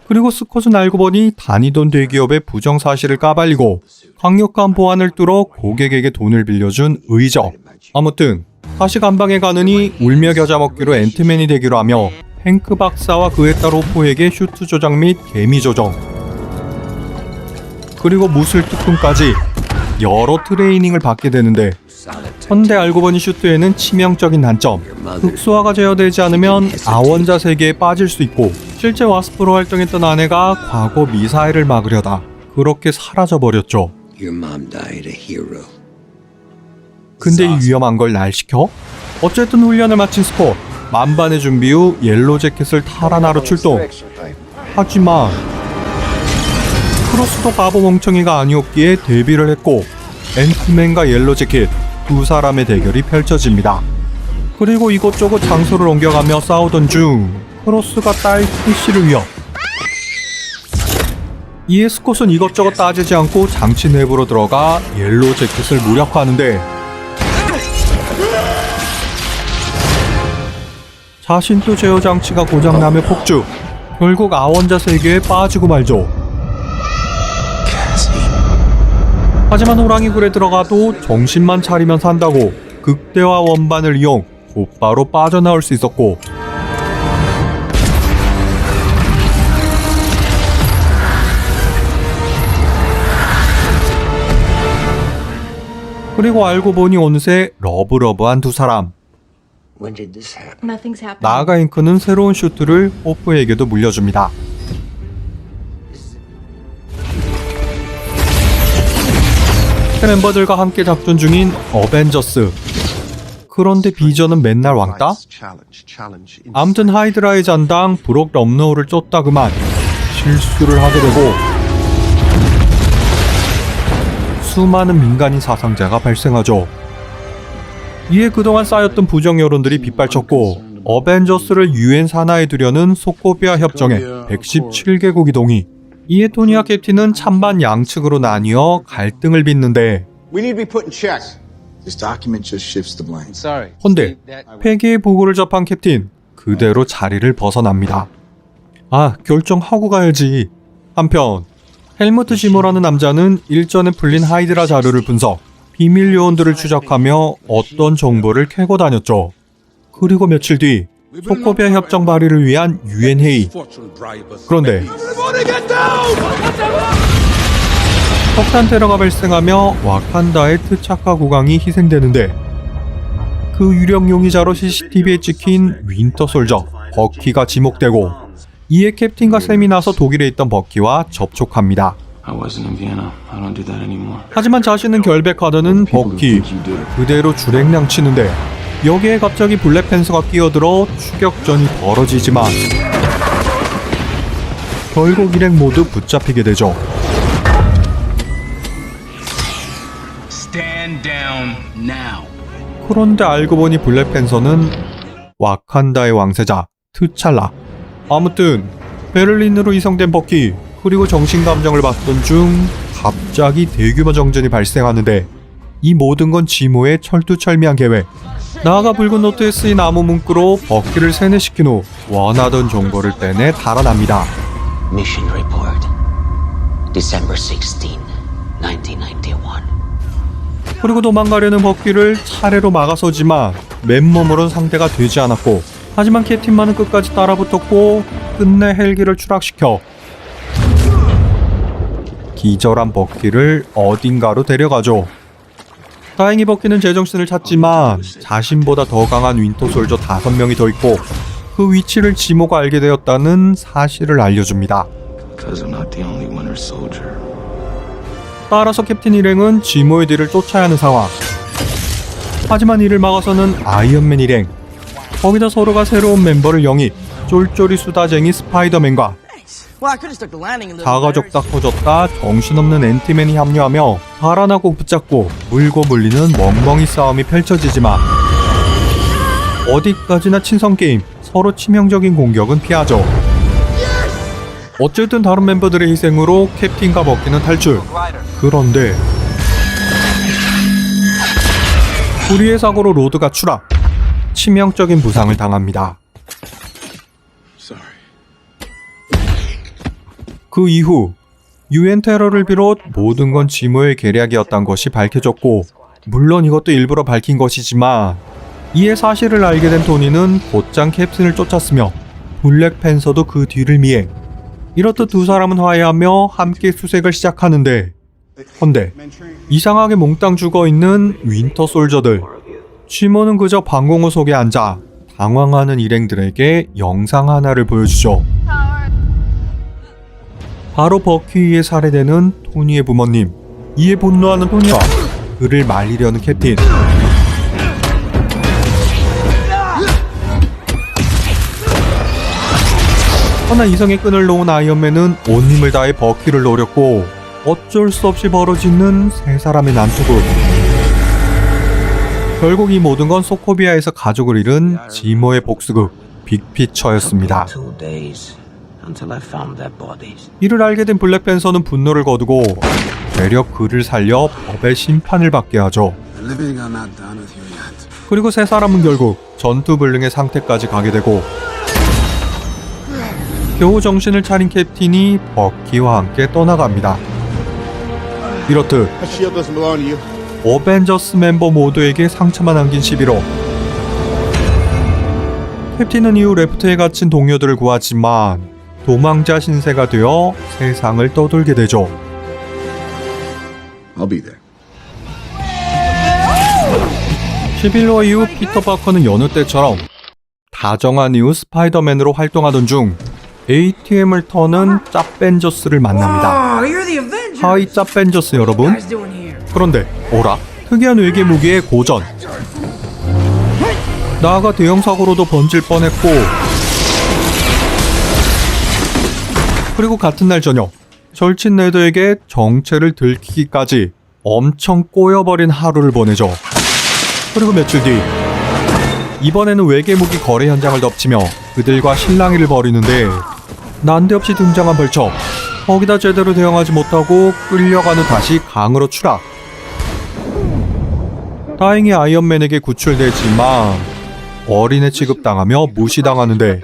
그리고 스콧은 알고 보니 다니던 대기업의 부정사실을 까발리고 강력한 보안을 뚫어 고객에게 돈을 빌려준 의적. 아무튼 다시 감방에 가느니 울며 겨자 먹기로 앤트맨이 되기로 하며 행크 박사와 그의 딸 호프에게 슈트 조작 및 개미 조정 그리고 무술 특훈까지 여러 트레이닝을 받게 되는데 헌데 알고 보니 슈트에는 치명적인 단점, 극소화가 제어되지 않으면 아원자 세계에 빠질 수 있고 실제 와스프로 활동했던 아내가 과거 미사일을 막으려다 그렇게 사라져버렸죠. 근데 이 위험한 걸 날 시켜? 어쨌든 훈련을 마친 스콧, 만반의 준비 후 옐로 재킷을 탈환하러 출동. 하지만 크로스도 바보 멍청이가 아니었기에 데뷔를 했고 앤트맨과 옐로 재킷 두 사람의 대결이 펼쳐집니다. 그리고 이곳저곳 장소를 옮겨가며 싸우던 중 크로스가 딸 캐시를 위협. 이에 스콧은 이것저것 따지지 않고 장치 내부로 들어가 옐로 재킷을 무력화하는데 자신도 제어 장치가 고장나며 폭주. 결국 아원자 세계에 빠지고 말죠. 하지만 호랑이 굴에 들어가도 정신만 차리면 산다고 극대화 원반을 이용 곧바로 빠져나올 수 있었고 그리고 알고 보니 어느새 러브러브한 두 사람. 나아가 잉크는 새로운 슈트를 호프에게도 물려줍니다. 멤버들과 함께 작전 중인 어벤져스. 그런데 비전은 맨날 왕따? 암튼 하이드라의 잔당 브록 럼노우를 쫓다 그만 실수를 하게 되고 수많은 민간인 사상자가 발생하죠. 이에 그동안 쌓였던 부정 여론들이 빗발쳤고 어벤져스를 유엔 산하에 두려는 소코비아 협정에 117개국이 동의. 이에 토니와 캡틴은 찬반 양측으로 나뉘어 갈등을 빚는데 헌데 폐기의 보고를 접한 캡틴 그대로 자리를 벗어납니다. 아, 결정하고 가야지. 한편 헬무트 지모라는 남자는 일전에 풀린 하이드라 자료를 분석, 비밀 요원들을 추적하며 어떤 정보를 캐고 다녔죠. 그리고 며칠 뒤 소코비아 협정 발의를 위한 유엔 회의. 그런데 석탄 테러가 발생하며 와칸다의 트차카 국왕이 희생되는데 그 유력 용의자로 CCTV에 찍힌 윈터 솔저 버키가 지목되고 이에 캡틴과 샘이 나서 독일에 있던 버키와 접촉합니다. I wasn't in Vienna. I don't do that anymore. 하지만 자신은 결백하다는 버키, 그대로 줄행량 치는데 여기에 갑자기 블랙팬서가 끼어들어 추격전이 벌어지지만 결국 일행 모두 붙잡히게 되죠. Stand down now. 그런데 알고 보니 블랙팬서는 와칸다의 왕세자 트찰라. 아무튼 베를린으로 이송된 버키, 그리고 정신감정을 받던 중 갑자기 대규모 정전이 발생하는데 이 모든 건 지모의 철두철미한 계획. 나아가 붉은 노트에 쓰인 암호 문구로 버키를 세뇌시킨 후 원하던 정보를 빼내 달아납니다. Mission report. December 16, 1991. 그리고 도망가려는 버키를 차례로 막아서지만 맨몸으론 상대가 되지 않았고, 하지만 캡틴만은 끝까지 따라붙었고 끝내 헬기를 추락시켜 기절한 버키를 어딘가로 데려가죠. 다행히 버키는 제정신을 찾지만 자신보다 더 강한 윈터솔저 5명이 더 있고 그 위치를 지모가 알게 되었다는 사실을 알려줍니다. Because I'm not the only winter soldier. 따라서 캡틴 일행은 지모의 뒤를 쫓아야 하는 상황. 하지만 이를 막아서는 아이언맨 일행, 거기다 서로가 새로운 멤버를 영입, 쫄쫄이 수다쟁이 스파이더맨과 자가적다 커졌다 정신없는 앤티맨이 합류하며 달아나고 붙잡고 물고 물리는 멍멍이 싸움이 펼쳐지지만 어디까지나 친선게임, 서로 치명적인 공격은 피하죠. 어쨌든 다른 멤버들의 희생으로 캡틴과 버키는 탈출. 그런데 불의의 사고로 로드가 추락, 치명적인 부상을 당합니다. 그 이후 유엔 테러를 비롯 모든 건 지모의 계략이었던 것이 밝혀졌고, 물론 이것도 일부러 밝힌 것이지만 이에 사실을 알게 된 토니는 곧장 캡틴을 쫓았으며 블랙팬서도 그 뒤를 미행. 이렇듯 두 사람은 화해하며 함께 수색을 시작하는데, 헌데 이상하게 몽땅 죽어있는 윈터 솔저들. 지모는 그저 방공호 속에 앉아 당황하는 일행들에게 영상 하나를 보여주죠. 바로 버키에 살해되는 토니의 부모님. 이에 분노하는 토니와 그를 말리려는 캡틴. 허나 이성의 끈을 놓은 아이언맨은 온 힘을 다해 버키를 노렸고 어쩔 수 없이 벌어지는 세 사람의 난투극. 결국 이 모든 건 소코비아에서 가족을 잃은 지모의 복수극 빅피처였습니다. 이를 알게 된 블랙팬서는 분노를 거두고 되려 그를 살려 법의 심판을 받게 하죠. 그리고 세 사람은 결국 전투불능의 상태까지 가게 되고 겨우 정신을 차린 캡틴이 버키와 함께 떠나갑니다. 이렇듯 어벤져스 멤버 모두에게 상처만 안긴 11호. 캡틴은 이후 레프트에 갇힌 동료들을 구하지만 도망자 신세가 되어 세상을 떠돌게 되죠. I'll be there. 11호 이후 피터 파커는 여느 때처럼 다정한 이후 스파이더맨으로 활동하던 중 ATM을 터는 짭벤저스를 만납니다. 하이 짭벤저스 여러분. 그런데 오라, 특이한 외계 무기의 고전. 나아가 대형 사고로도 번질 뻔했고, 그리고 같은 날 저녁 절친 레더에게 정체를 들키기까지 엄청 꼬여버린 하루를 보내죠. 그리고 며칠 뒤 이번에는 외계 무기 거래 현장을 덮치며 그들과 실랑이를 벌이는데 난데없이 등장한 벌처. 거기다 제대로 대응하지 못하고 끌려간 후 다시 강으로 추락. 다행히 아이언맨에게 구출되지만 어린애 취급당하며 무시당하는데,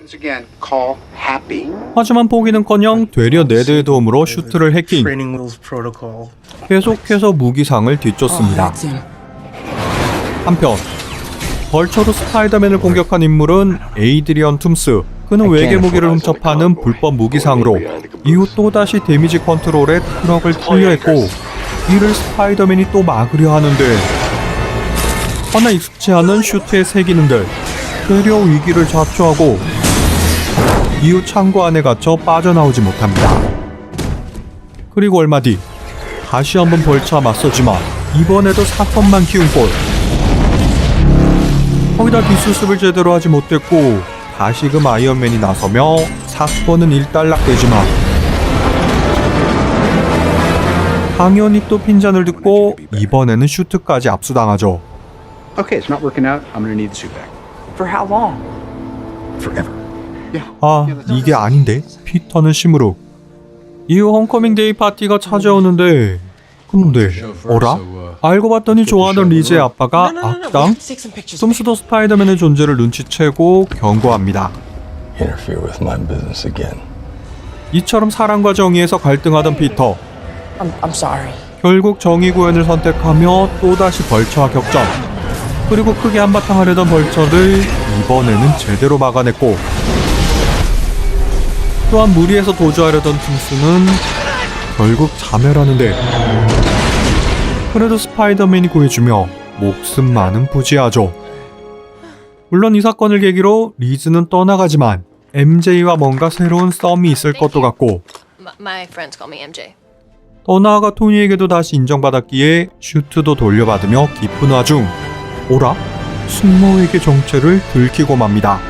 하지만 포기는커녕 되려 네드의 도움으로 슈트를 해킹. 계속해서 무기상을 뒤쫓습니다. 한편 벌처로 스파이더맨을 공격한 인물은 에이드리언 툼스. 그는 외계 무기를 훔쳐 파는 불법 무기상으로 이후 또다시 데미지 컨트롤에 트럭을 투여했고, 이를 스파이더맨이 또 막으려 하는데 하나 익숙치 않은 슈트에 새기는데 되려 위기를 자초하고 이후 창고 안에 갇혀 빠져나오지 못합니다. 그리고 얼마 뒤 다시 한번 벌처와 맞서지만 이번에도 사건만 키운 꼴. 거기다 뒷수습을 제대로 하지 못했고 다시금 아이언맨이 나서며 사건은 일단락되지만 당연히 또 핀잔을 듣고 이번에는 슈트까지 압수당하죠. Okay, it's not working out. I'm gonna need the suit back. For how long? Forever. 아, 이게 아닌데? 피터는 심으로. 이후 홈커밍 데이 파티가 찾아오는데 근데 어라? 알고 봤더니 좋아하던 리즈의 아빠가 악당? 톰스도 스파이더맨의 존재를 눈치채고 경고합니다. Interfere with my business again. 이처럼 사랑과 정의에서 갈등하던 피터. I'm sorry. 결국 정의 구현을 선택하며 또다시 벌처와 격전. 그리고 크게 한바탕 하려던 벌처를 이번에는 제대로 막아냈고 또한 무리해서 도주하려던 팅스는 결국 자멸하는데 그래도 스파이더맨이 구해주며 목숨만은 부지하죠. 물론 이 사건을 계기로 리즈는 떠나가지만 MJ와 뭔가 새로운 썸이 있을 것도 같고 My friends call me MJ. 더 나아가 토니에게도 다시 인정받았기에 슈트도 돌려받으며 기쁜 와중 오라? 숙모에게 정체를 들키고 맙니다.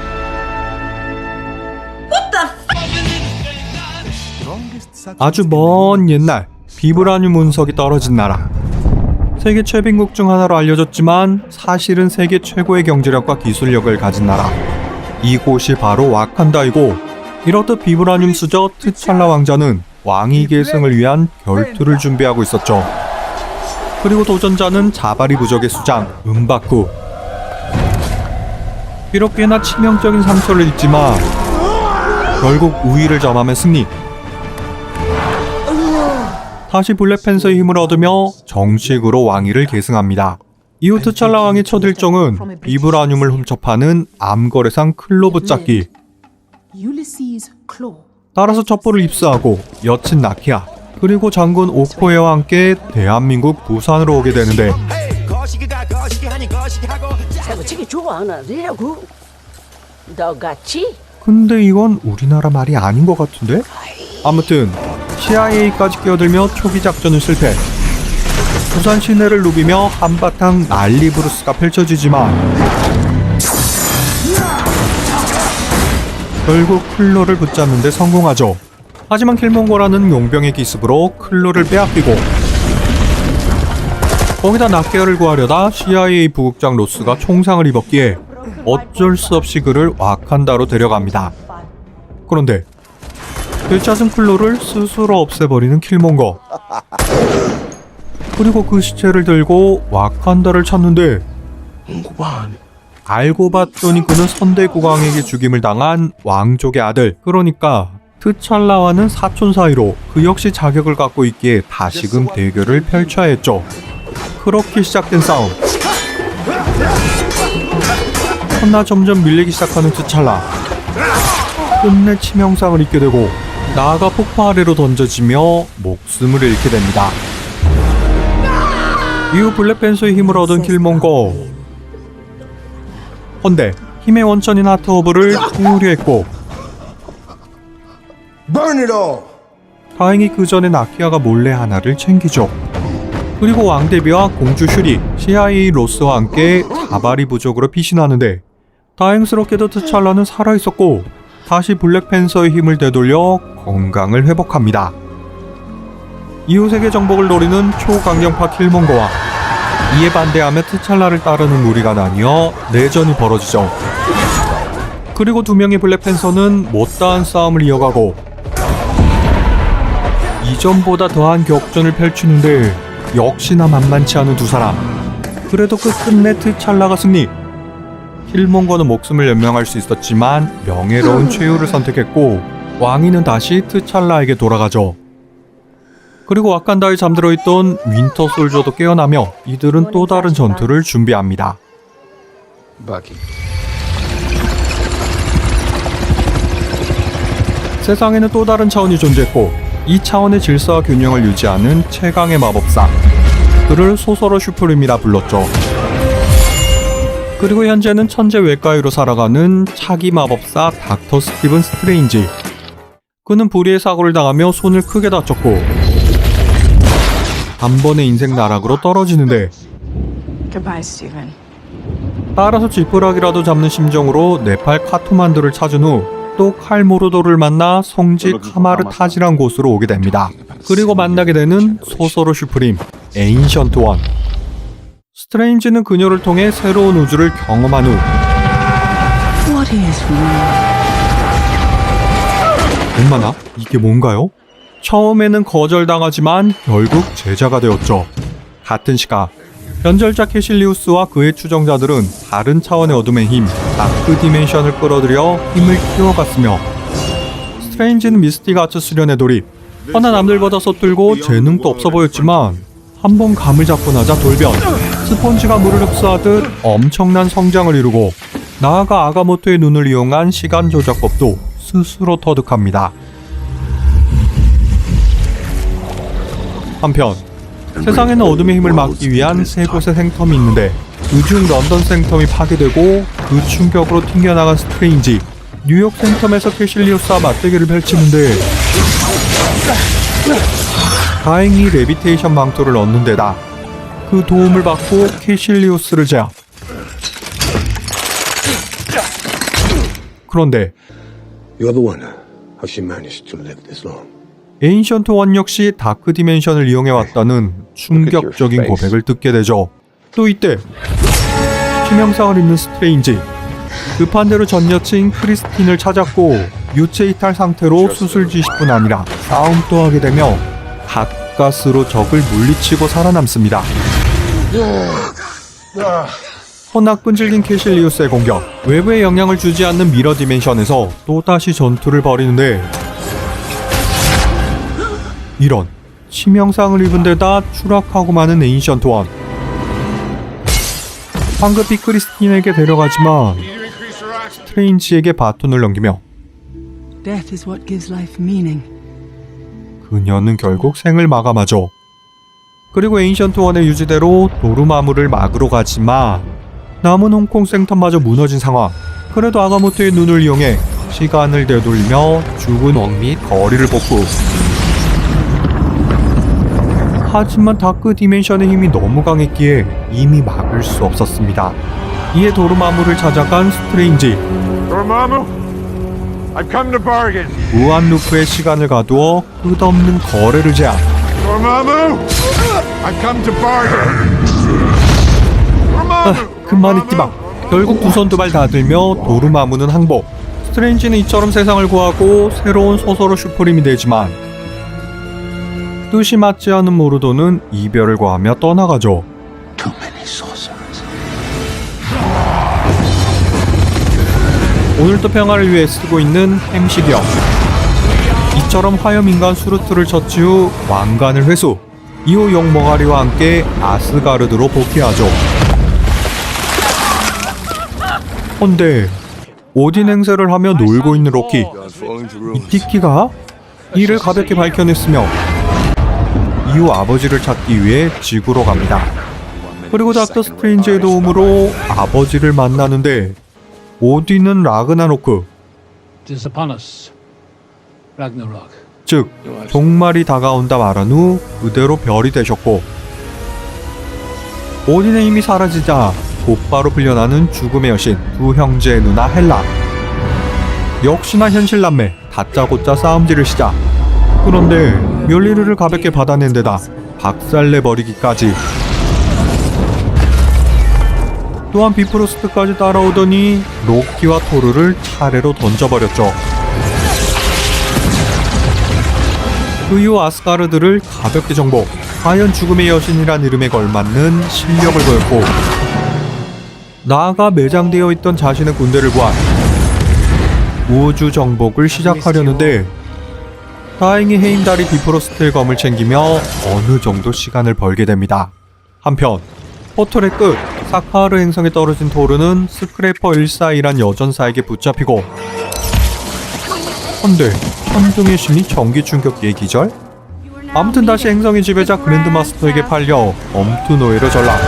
아주 먼 옛날 비브라늄 운석이 떨어진 나라. 세계 최빈국 중 하나로 알려졌지만 사실은 세계 최고의 경제력과 기술력을 가진 나라. 이곳이 바로 와칸다이고 이렇듯 비브라늄 수저 트찰라 왕자는 왕위 계승을 위한 결투를 준비하고 있었죠. 그리고 도전자는 자바리 부족의 수장 은바쿠. 비록 꽤나 치명적인 상처를 입지만 결국 우위를 점하며 승리. 다시 블랙팬서의 힘을 얻으며 정식으로 왕위를 계승합니다. 이후 트찰라 왕의 첫 일정은 비브라늄을 훔쳐 파는 암거래상 클로 붙잡기. 따라서 첩보를 입수하고 여친 나키아 그리고 장군 오코에와 함께 대한민국 부산으로 오게 되는데 근데 이건 우리나라 말이 아닌 것 같은데? 아무튼 CIA까지 끼어들며 초기 작전을 실패. 부산 시내를 누비며 한바탕 난리 브루스가 펼쳐지지만 결국 클로를 붙잡는 데 성공하죠. 하지만 킬몽고라는 용병의 기습으로 클로를 빼앗기고 거기다 나케아를 구하려다 CIA 부국장 로스가 총상을 입었기에 어쩔 수 없이 그를 와칸다로 데려갑니다. 그런데 되찾은 클로를 스스로 없애버리는 킬몽거. 그리고 그 시체를 들고 와칸다를 찾는데 알고 봤더니 그는 선대국왕에게 죽임을 당한 왕족의 아들. 그러니까 트찰라와는 사촌 사이로 그 역시 자격을 갖고 있기에 다시금 대결을 펼쳐야 했죠. 그렇게 시작된 싸움. 그러나 점점 밀리기 시작하는 트찰라. 끝내 치명상을 입게 되고 나아가 폭포 아래로 던져지며 목숨을 잃게 됩니다. 이후 블랙팬서의 힘을 얻은 킬몽거. 헌데 힘의 원천인 하트오브를 통우려 했고 다행히 그 전에 나키아가 몰래 하나를 챙기죠. 그리고 왕대비와 공주 슈리, CIA 로스와 함께 자바리 부족으로 피신하는데 다행스럽게도 트찰라는 살아있었고 다시 블랙팬서의 힘을 되돌려 건강을 회복합니다. 이후 세계 정복을 노리는 초강경파 킬몽거와 이에 반대하며 트찰라를 따르는 무리가 나뉘어 내전이 벌어지죠. 그리고 두 명의 블랙팬서는 못다한 싸움을 이어가고 이전보다 더한 격전을 펼치는데 역시나 만만치 않은 두 사람. 그래도 끝끝내 트찰라가 승리. 킬몽거는 목숨을 연명할 수 있었지만 명예로운 최후를 선택했고 왕위는 다시 트찰라에게 돌아가죠. 그리고 와칸다에 잠들어 있던 윈터 솔저도 깨어나며 이들은 또 다른 전투를 준비합니다. 세상에는 또 다른 차원이 존재했고 이 차원의 질서와 균형을 유지하는 최강의 마법사. 그를 소설어 슈프림이라 불렀죠. 그리고 현재는 천재 외과의로 살아가는 차기 마법사 닥터 스티븐 스트레인지. 그는 불의의 사고를 당하며 손을 크게 다쳤고 단번에 인생 나락으로 떨어지는데 Goodbye, Stephen. 따라서 지푸라기라도 잡는 심정으로 네팔 카트만두를 찾은 후 또 칼모르도를 만나 성지 카마르 타지란 곳으로 오게 됩니다. 그리고 만나게 되는 소서로 슈프림, 에인션트 원. 스트레인지는 그녀를 통해 새로운 우주를 경험한 후 엄마나 이게 뭔가요? 처음에는 거절당하지만 결국 제자가 되었죠. 같은 시각 변절자 캐실리우스와 그의 추종자들은 다른 차원의 어둠의 힘, 다크 디멘션을 끌어들여 힘을 키워갔으며 스트레인지는 미스틱 아츠 수련에 돌입. 허나 남들보다 서툴고 재능도 없어 보였지만 한번 감을 잡고 나자 돌변. 스폰지가 물을 흡수하듯 엄청난 성장을 이루고 나아가 아가모토의 눈을 이용한 시간 조작법도 스스로 터득합니다. 한편 세상에는 어둠의 힘을 막기 위한 세 곳의 생텀이 있는데 그중 런던 생텀이 파괴되고 그 충격으로 튕겨나간 스트레인지. 뉴욕 생텀에서 캐실리우스와 맞대결을 펼치는데 다행히 레비테이션 망토를 얻는 데다 그 도움을 받고 캐실리우스를 제압. 그런데 You're the wonder how she managed to live this long. 에인션트 원 역시 다크 디멘션을 이용해왔다는 충격적인 고백을 듣게 되죠. 또 이때 치명상을 입는 스트레인지. 급한 대로 전 여친 크리스틴을 찾았고 유체 이탈 상태로 수술 지시뿐 아니라 싸움도 하게 되며 가까스로 적을 물리치고 살아남습니다. 허나 끈질긴 캐실리우스의 공격, 외부에 영향을 주지 않는 미러 디멘션에서 또다시 전투를 벌이는데 이런 치명상을 입은 데다 추락하고 마는 에인션트 원. 황급히 크리스틴에게 데려가지만 스트레인지에게 바톤을 넘기며 Death is what gives life meaning. 그녀는 결국 생을 마감하죠. 그리고 에인션트 원의 유지대로 도루마무를 막으러 가지만 남은 홍콩 생텀마저 무너진 상황. 그래도 아가모토의 눈을 이용해 시간을 되돌리며 죽은 원 및 거리를 복구. 하지만 다크 디멘션의 힘이 너무 강했기에 이미 막을 수 없었습니다. 이에 도루마무를 찾아간 스트레인지. Dormammu, I've come to bargain. 무한 루프의 시간을 가두어 끝없는 거래를 제압. Dormammu, I've come to bargain. 그만 있지마. 결국 두 손 두 발 다 들며 도루마무는 항복. 스트레인지는 이처럼 세상을 구하고 새로운 소서로 슈프림이 되지만 뜻이 맞지 않은 모르도는 이별을 고하며 떠나가죠. 오늘도 평화를 위해 쓰고 있는 햄식이요. 이처럼 화염인간 수루트를 처치 후 왕관을 회수. 이후 용머가리와 함께 아스가르드로 복귀하죠. 헌데 오딘 행세를 하며 놀고 있는 로키. 이 티키가 이를 가볍게 밝혀냈으며 이후 아버지를 찾기 위해 지구로 갑니다. 그리고 닥터 스트레인지의 도움으로 아버지를 만나는데 오딘은 라그나로크, 즉 종말이 다가온다 말한 후 그대로 별이 되셨고 오딘의 힘이 사라지자 곧바로 풀려나는 죽음의 여신 두 형제의 누나 헬라. 역시나 현실 남매 다짜고짜 싸움질을 시작. 그런데 멸리르를 가볍게 받아낸 데다 박살내버리기까지. 또한 비프로스트까지 따라오더니 로키와 토르를 차례로 던져버렸죠. 그 이후 아스가르드를 가볍게 정복. 과연 죽음의 여신이란 이름에 걸맞는 실력을 보였고 나아가 매장되어 있던 자신의 군대를 구한 우주 정복을 시작하려는데 다행히 헤임달이 비프로스트의 검을 챙기며 어느 정도 시간을 벌게 됩니다. 한편 포털의 끝 사카하르 행성에 떨어진 토르는 스크래퍼 142란 여전사에게 붙잡히고 헌데 천둥의 신이 전기 충격기에 기절? 아무튼 다시 행성의 지배자 그랜드마스터에게 팔려 엄투 노예로 전락.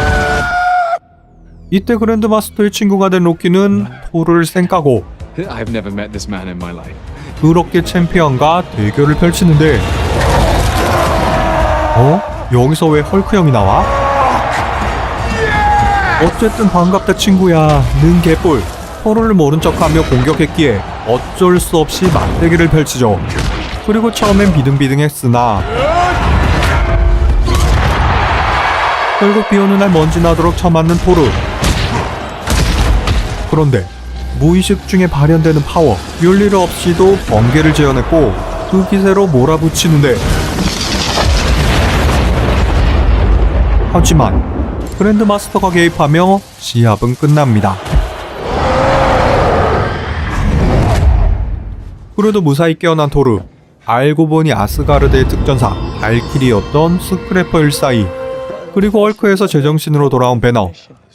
이때 그랜드마스터의 친구가 된 로키는 토르를 쌩까고 I've never met this man in my life. 그렇게 챔피언과 대결을 펼치는데 여기서 왜 헐크 형이 나와? 어쨌든 반갑다 친구야. 는 개뿔. 토르를 모른 척하며 공격했기에 어쩔 수 없이 맞대결을 펼치죠. 그리고 처음엔 비등비등했으나 결국 비오는 날 먼지 나도록 쳐맞는 토르. 그런데 무의식 중에 발현되는 파워, 윤리를 없이도 번개를 재현했고 그 기세로 몰아붙이는데 하지만 그랜드마스터가 개입하며 시합은 끝납니다. 그래도 무사히 깨어난 토르. 알고 보니 아스가르드의 특전사 발키리였던 스크래퍼 142 그리고 헐크에서 제정신으로 돌아온 배너.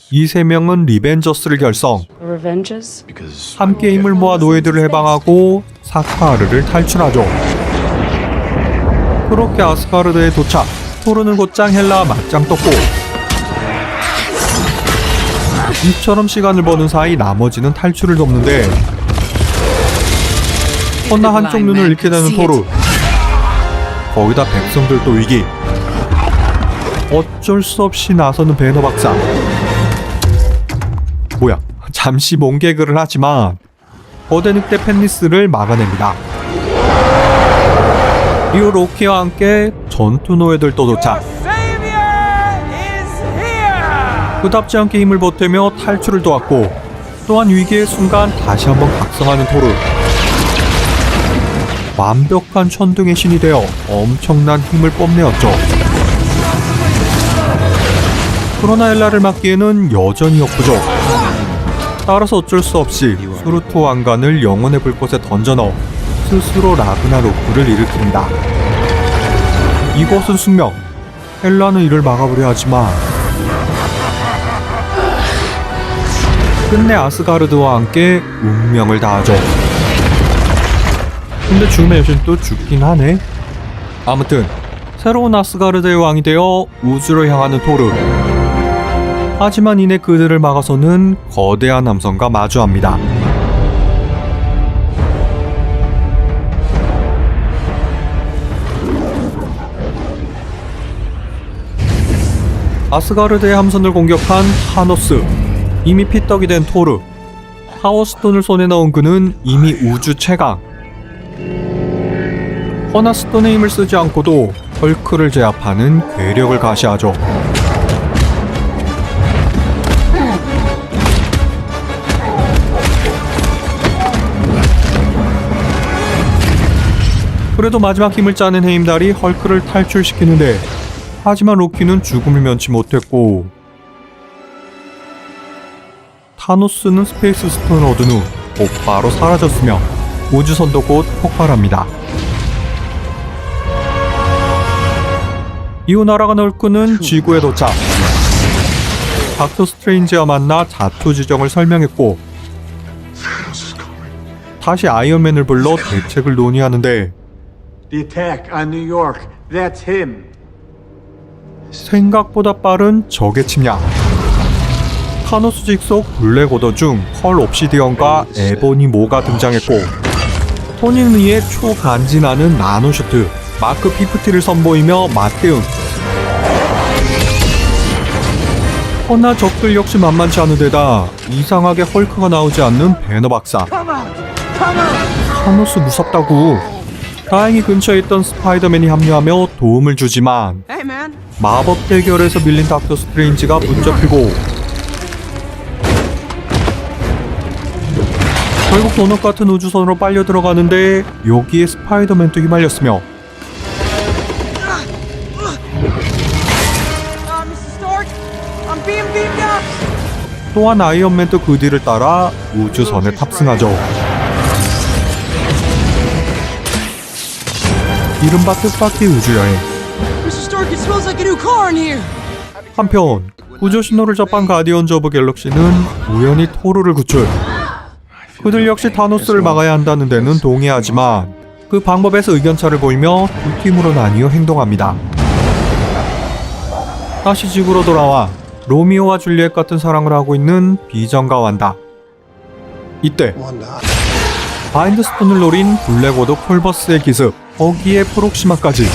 이 세 명은 리벤저스를 결성. 함께 힘을 모아 노예들을 해방하고 사카르를 탈출하죠. 그렇게 아스가르드에 도착. 토르는 곧장 헬라와 맞짱 떴고 이처럼 시간을 버는 사이 나머지는 탈출을 돕는데 허나 한쪽 눈을 잃게 되는 토르. 거기다 백성들도 위기. 어쩔 수 없이 나서는 배너 박사. 뭐야, 잠시 몸개그를 하지만 거대 늑대 펜리스를 막아냅니다. 이후 로키와 함께 전투 노예들도 도착. 그답지 않게 힘을 보태며 탈출을 도왔고 또한 위기의 순간 다시 한번 각성하는 토르. 완벽한 천둥의 신이 되어 엄청난 힘을 뽐내었죠. 그러나 엘라를 막기에는 여전히 역부족. 따라서 어쩔 수 없이 수루투 왕관을 영혼의 불꽃에 던져넣어 스스로 라그나로크를 일으킵니다. 이것은 숙명. 헬라는 이를 막아보려 하지만 끝내 아스가르드와 함께 운명을 다하죠. 근데 죽음의 여신도 죽긴 하네. 아무튼 새로운 아스가르드의 왕이 되어 우주로 향하는 토르. 하지만 이내 그들을 막아서는 거대한 함선과 마주합니다. 아스가르드의 함선을 공격한 타노스. 이미 피떡이 된 토르. 파워스톤을 손에 넣은 그는 이미 우주 최강. 허나 스톤의 힘을 쓰지 않고도 헐크를 제압하는 괴력을 가시하죠. 그래도 마지막 힘을 짜낸 헤임달이 헐크를 탈출시키는데 하지만 로키는 죽음을 면치 못했고 타노스는 스페이스 스톤을 얻은 후 곧바로 사라졌으며 우주선도 곧 폭발합니다. 이후 날아간 헐크는 지구에 도착. 닥터 스트레인지와 만나 자초지정을 설명했고 다시 아이언맨을 불러 대책을 논의하는데 The attack on New York, that's him. 생각보다 빠른 적의 침략. 타노스 직속 블랙 오더 중 펄 옵시디언과 에보니 모가 등장했고 토닝리의 초간지나는 나노슈트 마크 피프티를 선보이며 맞대응. 허나 적들 역시 만만치 않은 데다 이상하게 헐크가 나오지 않는 배너 박사. 타노스 무섭다고. 다행히 근처에 있던 스파이더맨이 합류하며 도움을 주지만 마법 대결에서 밀린 닥터 스트레인지가 붙잡히고 결국 도넛 같은 우주선으로 빨려 들어가는데 여기에 스파이더맨도 휘말렸으며 또한 아이언맨도 그 뒤를 따라 우주선에 탑승하죠. 이른바 뜻밖의 우주여행. 한편 구조 신호를 접한 가디언즈 오브 갤럭시는 우연히 토르를 구출. 그들 역시 타노스를 막아야 한다는 데는 동의하지만 그 방법에서 의견차를 보이며 두 팀으로 나뉘어 행동합니다. 다시 지구로 돌아와 로미오와 줄리엣 같은 사랑을 하고 있는 비전과 완다. 이때 마인드 스톤을 노린 블랙워도 폴버스의 기습, 거기에 프록시마까지.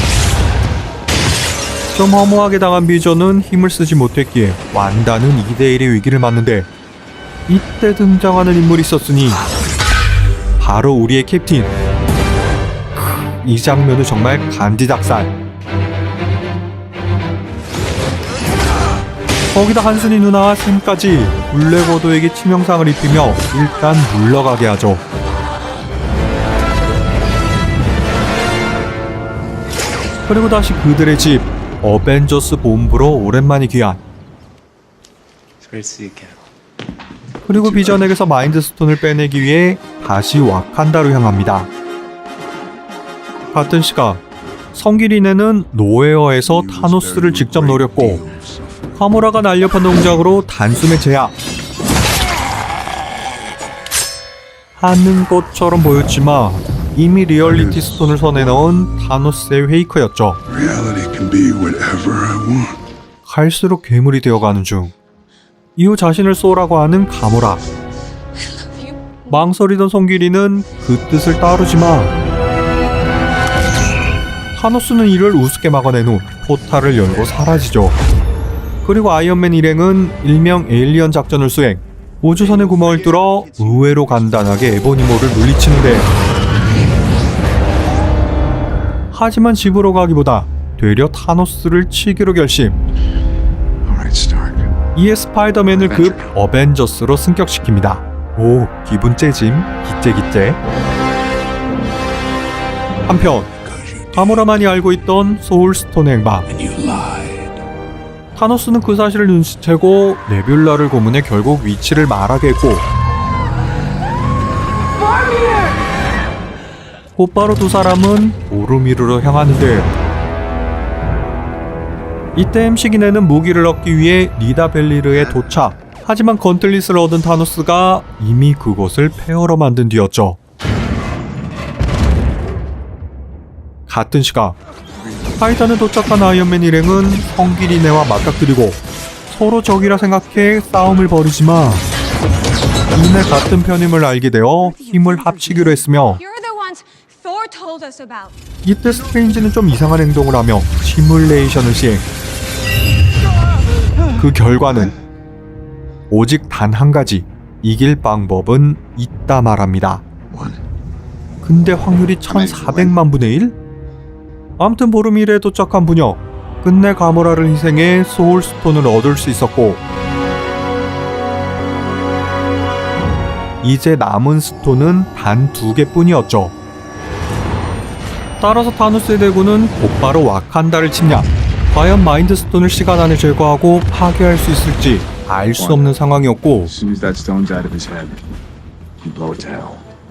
좀 허무하게 당한 비전은 힘을 쓰지 못했기에 완다는 2대1의 위기를 맞는데, 이때 등장하는 인물이 있었으니 바로 우리의 캡틴. 이 장면은 정말 간지작살. 거기다 한순이 누나와 샘까지 블랙워도에게 치명상을 입히며 일단 물러가게 하죠. 그리고 다시 그들의 집 어벤져스 본부로 오랜만에 귀환. 그리고 비전에게서 마인드 스톤을 빼내기 위해 다시 와칸다로 향합니다. 같은 시각 성기린에는 노웨어에서 타노스를 직접 노렸고, 가모라가 날렵한 동작으로 단숨에 제압 하는 것처럼 보였지만 이미 리얼리티 스톤을 손에 넣은 타노스의 페이커였죠. 갈수록 괴물이 되어가는 중 이후 자신을 쏘라고 하는 가모라. 망설이던 송기리는 그 뜻을 따르지만 타노스는 이를 우습게 막아낸 후 포탈을 열고 사라지죠. 그리고 아이언맨 일행은 일명 에일리언 작전을 수행, 우주선의 구멍을 뚫어 의외로 간단하게 에보니모를 물리치는데, 하지만 집으로 가기보다 되려 타노스를 치기로 결심. 이에 스파이더맨을 급 어벤져스로 승격시킵니다. 오, 기분 째짐, 기째기째. 한편 가모라만이 알고 있던 소울스톤의 행방. 타노스는 그 사실을 눈치채고 네뷸라를 고문해 결국 위치를 말하게 했고, 곧바로 두 사람은 오르미르로 향하는데, 이때 햄식이네는 무기를 얻기 위해 니다벨리르에 도착. 하지만 건틀릿을 얻은 타노스가 이미 그곳을 폐허로 만든 뒤였죠. 같은 시각 타이탄에 도착한 아이언맨 일행은 성기리네와 맞닥뜨리고 서로 적이라 생각해 싸움을 벌이지만 이내 같은 편임을 알게 되어 힘을 합치기로 했으며, 이때 스트레인지는 좀 이상한 행동을 하며 시뮬레이션을 시행. 그 결과는 오직 단 한 가지, 이길 방법은 있다 말합니다. 근데 확률이 1400만 분의 1? 아무튼 보르밀에 도착한 부녀, 끝내 가모라를 희생해 소울스톤을 얻을 수 있었고, 이제 남은 스톤은 단 2개뿐이었죠. 따라서 타노스의 대군은 곧바로 와칸다를 침략. 과연 마인드 스톤을 시간 안에 제거하고 파괴할 수 있을지 알 수 없는 상황이었고,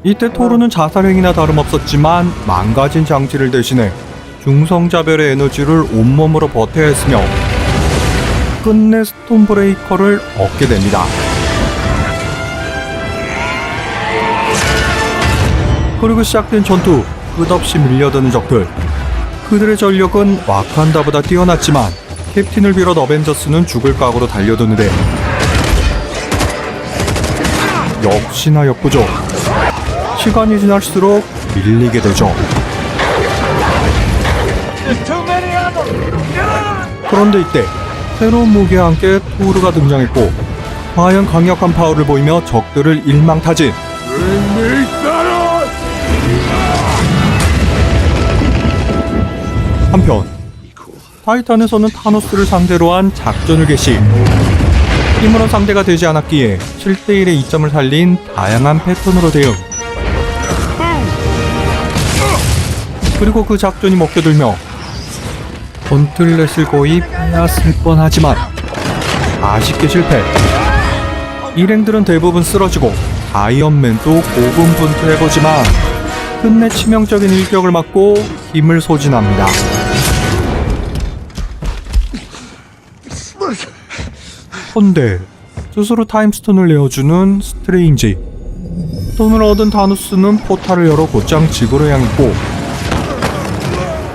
이때 토르는 자살행위나 다름없었지만 망가진 장치를 대신해 중성자별의 에너지를 온몸으로 버텨야 했으며 끝내 스톤 브레이커를 얻게 됩니다. 그리고 시작된 전투, 끝없이 밀려드는 적들. 그들의 전력은 와칸다보다 뛰어났지만 캡틴을 비롯 어벤져스는 죽을 각오로 달려드는데 역시나 역부족. 시간이 지날수록 밀리게 되죠. 그런데 이때 새로운 무기와 함께 토르가 등장했고, 과연 강력한 파워를 보이며 적들을 일망타진. 한편 타이탄에서는 타노스를 상대로 한 작전을 개시. 힘으로 상대가 되지 않았기에 7대1의 이점을 살린 다양한 패턴으로 대응. 그리고 그 작전이 먹혀들며 건틀렛을 거의 빼앗을 뻔하지만 아쉽게 실패. 일행들은 대부분 쓰러지고 아이언맨도 고군분투해보지만 끝내 치명적인 일격을 맞고 힘을 소진합니다. 헌데 스스로 타임스톤을 내어주는 스트레인지. 스톤을 얻은 타노스는 포탈을 열어 곧장 지구로 향했고,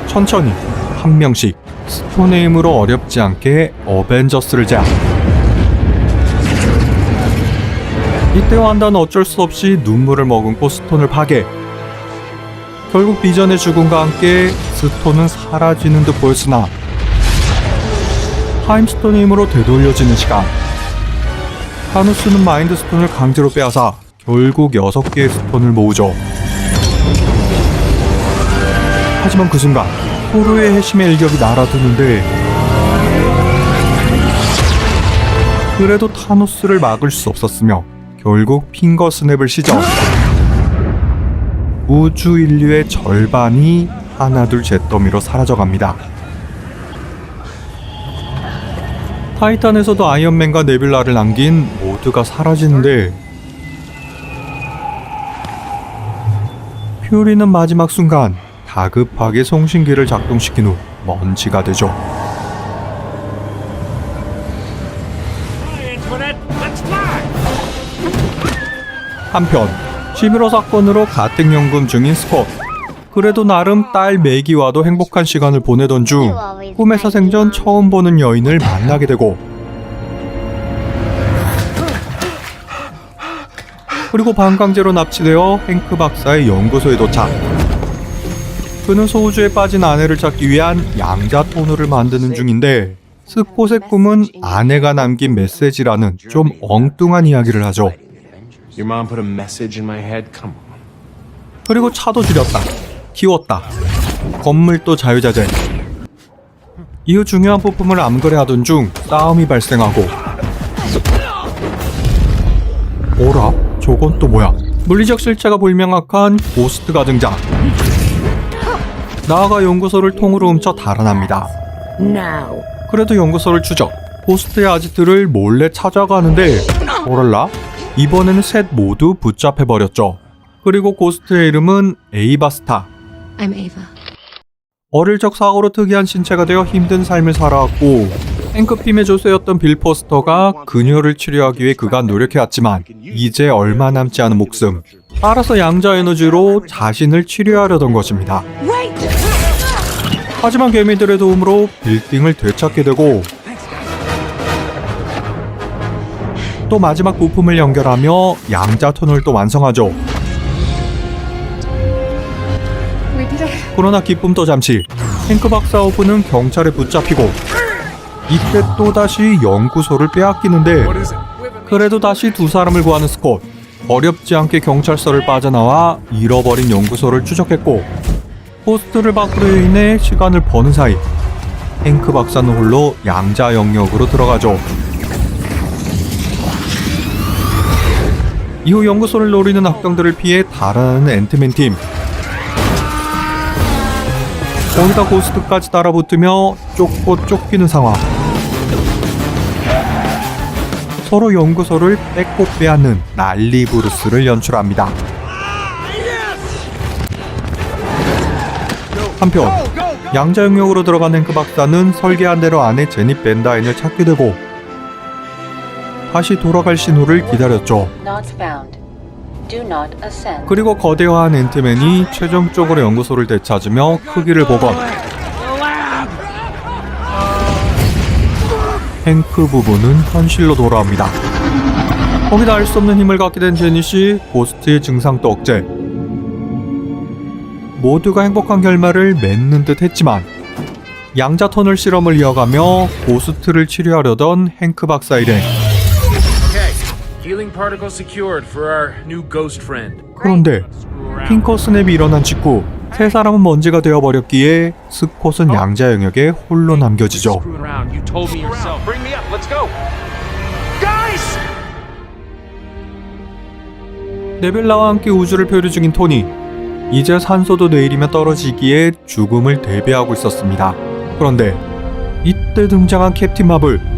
천천히 한 명씩 스톤의 힘으로 어렵지 않게 어벤져스를 제압. 이때 완다는 어쩔 수 없이 눈물을 머금고 스톤을 파괴. 결국 비전의 죽음과 함께 스톤은 사라지는 듯 보였으나 타임스톤의 힘으로 되돌려지는 시간. 타노스는 마인드 스톤을 강제로 빼앗아 결국 6개의 스톤을 모으죠. 하지만 그 순간 토르의 해심의 일격이 날아드는데 그래도 타노스를 막을 수 없었으며 결국 핑거 스냅을 시작. 우주 인류의 절반이 하나둘 잿더미로 사라져갑니다. 타이탄에서도 아이언맨과 네뷸라를 남긴 모두가 사라지는데 퓨리는 마지막 순간 다급하게 송신기를 작동시킨 후 먼지가 되죠. 한편 11호 사건으로 가택연금 중인 스콧. 그래도 나름 딸 매기와도 행복한 시간을 보내던 중 꿈에서 생전 처음 보는 여인을 만나게 되고 그리고 반강제로 납치되어 행크 박사의 연구소에 도착. 그는 소우주에 빠진 아내를 찾기 위한 양자 토너를 만드는 중인데 스콧의 꿈은 아내가 남긴 메시지라는 좀 엉뚱한 이야기를 하죠. Your mom put a message in my head? Come on. 그리고 차도 줄였다. 키웠다. 건물도 자유자재. 이후 중요한 부품을 암거래하던 중 싸움이 발생하고 어라? 저건 또 뭐야? 물리적 실체가 불명확한 고스트가 등장. 나아가 연구소를 통으로 훔쳐 달아납니다. 그래도 연구소를 추적. 고스트의 아지트를 몰래 찾아가는데 어랄라? 이번에는 셋 모두 붙잡혀버렸죠. 그리고 고스트의 이름은 에이바스타. I'm Ava. 어릴 적 사고로 특이한 신체가 되어 힘든 삶을 살아왔고 앵크핌의 조수였던 빌 포스터가 그녀를 치료하기 위해 그간 노력해왔지만 이제 얼마 남지 않은 목숨. 따라서 양자 에너지로 자신을 치료하려던 것입니다. 하지만 개미들의 도움으로 빌딩을 되찾게 되고 또 마지막 부품을 연결하며 양자 터널도 완성하죠. 그러나 기쁨도 잠시. 행크 박사 오브는 경찰에 붙잡히고 이때 또다시 연구소를 빼앗기는데 그래도 다시 두 사람을 구하는 스콧. 어렵지 않게 경찰서를 빠져나와 잃어버린 연구소를 추적했고 포스트를 밖으로 인해 시간을 버는 사이 행크 박사는 홀로 양자 영역으로 들어가죠. 이후 연구소를 노리는 악당들을 피해 달아나는 앤트맨 팀. 거기다 고스트까지 따라붙으며 쫓고 쫓기는 상황. 서로 연구소를 뺏고 빼앗는 난리부르스를 연출합니다. 한편 양자 영역으로 들어간 행크 박사는 설계한 대로 아내 제닛 벤다인을 찾게 되고 다시 돌아갈 신호를 기다렸죠. 그리고 거대한 앤트맨이 최종적으로 연구소를 되찾으며 크기를 복원. 행크 부부는 현실로 돌아옵니다. 거기다 알 수 없는 힘을 갖게 된 제닛이 고스트의 증상도 억제. 모두가 행복한 결말을 맺는 듯 했지만 양자 터널 실험을 이어가며 고스트를 치료하려던 행크 박사 일행. Healing particle secured for our new ghost friend. 그런데 핑커 스냅이 일어난 직후 세 사람은 먼지가 되어버렸기에 스콧은 양자 영역에 홀로 남겨지죠. You told me yourself. Bring me up. Let's go. Guys! 네뷸라와 함께 우주를 표류 중인 토니. 이제 산소도 내일이면 떨어지기에 죽음을 대비하고 있었습니다. 그런데 이때 등장한 캡틴 마블.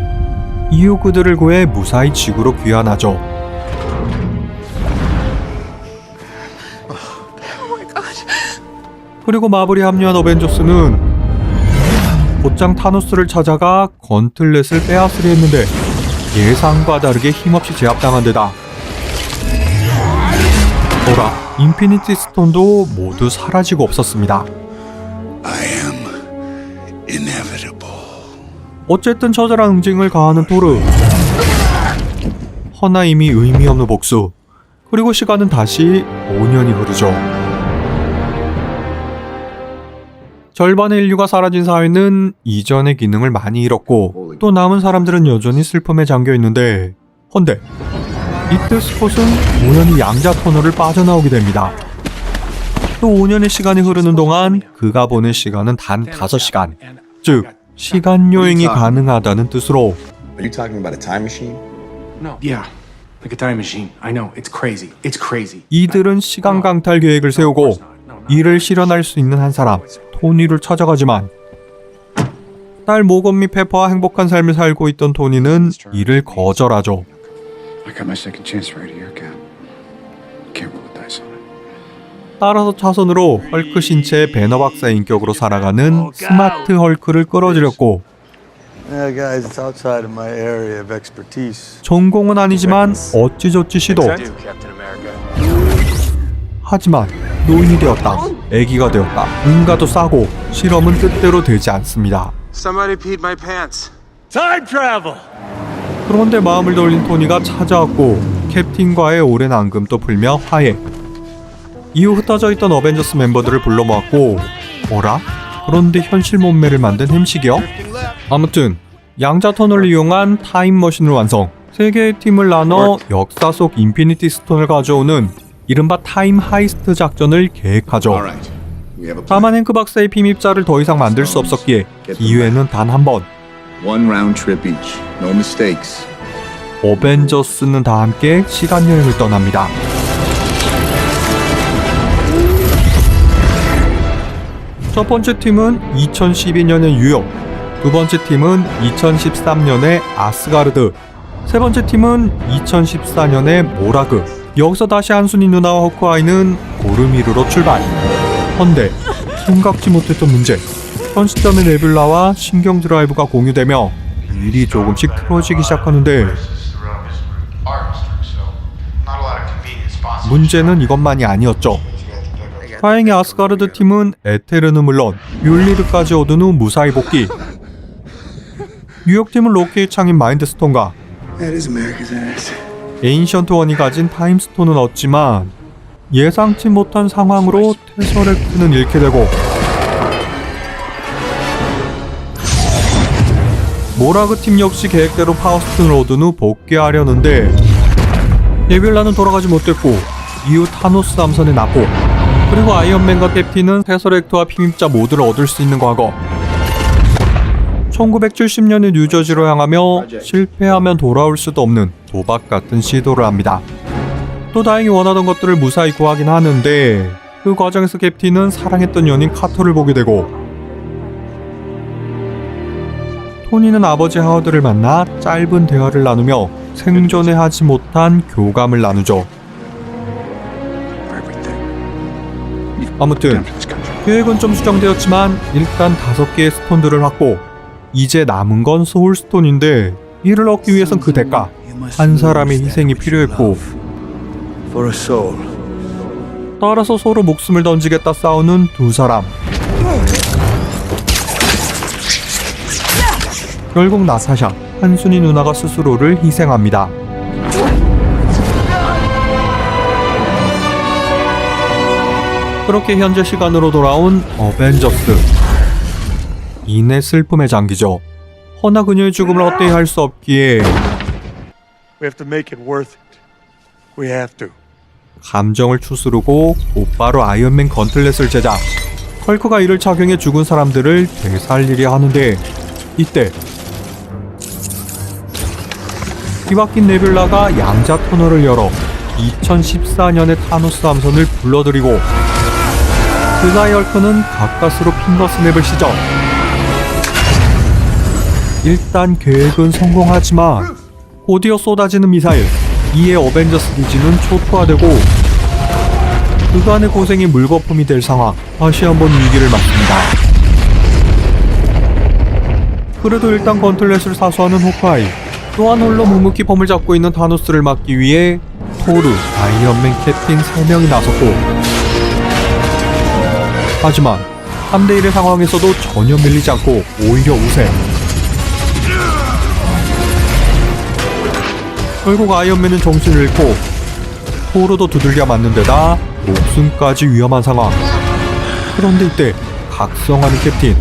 이후 그들을 구해 무사히 지구로 귀환하죠. 그리고 마블이 합류한 어벤져스는 곧장 타노스를 찾아가 건틀렛을 빼앗으려 했는데 예상과 다르게 힘없이 제압당한 데다 어라, 인피니티 스톤도 모두 사라지고 없었습니다. 어쨌든 처절한 응징을 가하는 토르. 허나 이미 의미 없는 복수. 그리고 시간은 다시 5년이 흐르죠. 절반의 인류가 사라진 사회는 이전의 기능을 많이 잃었고 또 남은 사람들은 여전히 슬픔에 잠겨 있는데 헌데 이때 스콧은 우연히 양자 터널을 빠져나오게 됩니다. 또 5년의 시간이 흐르는 동안 그가 보낸 시간은 단 5시간. 즉 시간 여행이 가능하다는 뜻으로 Are you talking about a time machine? No. Yeah. Like a time machine. I know. It's crazy. It's crazy. 이들은 시간 강탈 계획을 세우고 이를 실현할 수 있는 한 사람 토니를 찾아가지만 딸 모건 및 페퍼와 행복한 삶을 살고 있던 토니는 이를 거절하죠. I got my second chance right here, Cap. Can't roll the dice on it. 따라서 차선으로 헐크 신체의 배너 박사의 인격으로 살아가는 스마트 헐크를 끌어들였고 Yeah, guys, it's outside of my area of expertise. 전공은 아니지만 어찌저찌 시도. Captain America. 하지만 노인이 되었다. 애기가 되었다. 응가도 싸고 실험은 뜻대로 되지 않습니다. Somebody peed my pants. Time travel. 그런데 마음을 돌린 토니가 찾아왔고 캡틴과의 오랜 앙금도 풀며 화해. 이후 흩어져 있던 어벤져스 멤버들을 불러 모았고 어라? 그런데 현실 몸매를 만든 햄식이요? 아무튼 양자 터널을 이용한 타임머신을 완성. 3개의 팀을 나눠 역사 속 인피니티 스톤을 가져오는 이른바 타임 하이스트 작전을 계획하죠. Alright. We have a plan. 다만 행크 박사의 피입자를 더 이상 만들 수 없었기에 기회는 단 한 번. One round trip each. No mistakes. 어벤져스는 다 함께 시간여행을 떠납니다. 첫 번째 팀은 2012년의 뉴욕, 두 번째 팀은 2013년의 아스가르드, 세 번째 팀은 2014년의 모라그. 여기서 다시 한순이 누나와 호크아이는 고르미르로 출발. 헌데 생각지 못했던 문제. 현 시점의 네뷸라와 신경 드라이브가 공유되며 일이 조금씩 틀어지기 시작하는데 문제는 이것만이 아니었죠. 다행히 아스가르드 팀은 에테르는 물론 뮬리르까지 얻은 후 무사히 복귀. 뉴욕 팀은 로키의 창인 마인드스톤과 That is America's ass. 에인션트 원이 가진 타임스톤은 얻지만 예상치 못한 상황으로 테서렉트는 잃게 되고 모라그 팀 역시 계획대로 파워스톤을 얻은 후 복귀하려는데 네뷸라는 돌아가지 못했고 이후 타노스 함선에 납포. 그리고 아이언맨과 캡틴은 테서렉트와 피임자 모두를 얻을 수 있는 과거. 1970년의 뉴저지로 향하며 실패하면 돌아올 수도 없는 도박 같은 시도를 합니다. 또 다행히 원하던 것들을 무사히 구하긴 하는데 그 과정에서 캡틴은 사랑했던 연인 카터를 보게 되고 토니는 아버지 하워드를 만나 짧은 대화를 나누며 생전에 하지 못한 교감을 나누죠. 아무튼 계획은 좀 수정되었지만 일단 5개의 스톤들을 확보. 이제 남은 건 소울스톤인데 이를 얻기 위해선 그 대가 한 사람의 희생이 필요했고 For a soul. 따라서 서로 목숨을 던지겠다 싸우는 두 사람. 결국 나타샤, 한순이 누나가 스스로를 희생합니다. 그렇게 현재 시간으로 돌아온 어벤져스. 이내 슬픔에 잠기죠. 허나 그녀의 죽음을 헛되이 할 수 없기에 We have to make it worth it. We have to. 감정을 추스르고 곧바로 아이언맨 건틀렛을 제작. 헐크가 이를 착용해 죽은 사람들을 되살리려 하는데 이때 뒤바뀐 네뷸라가 양자 터널을 열어 2014년의 타노스 함선을 불러들이고 그 사이 헐크는 가까스로 핑거스냅을 시작. 일단 계획은 성공하지만 곧이어 쏟아지는 미사일. 이에 어벤져스 기지는 초토화되고 그간의 고생이 물거품이 될 상황. 다시 한번 위기를 맞습니다. 그래도 일단 건틀렛을 사수하는 호크아이. 또한 홀로 묵묵히 폼을 잡고 있는 타노스를 막기 위해 토르, 아이언맨, 캡틴 3명이 나섰고 하지만 3대1의 상황에서도 전혀 밀리지 않고 오히려 우세. 결국 아이언맨은 정신을 잃고 토르도 두들겨 맞는 데다 목숨까지 위험한 상황. 그런데 이때 각성하는 캡틴.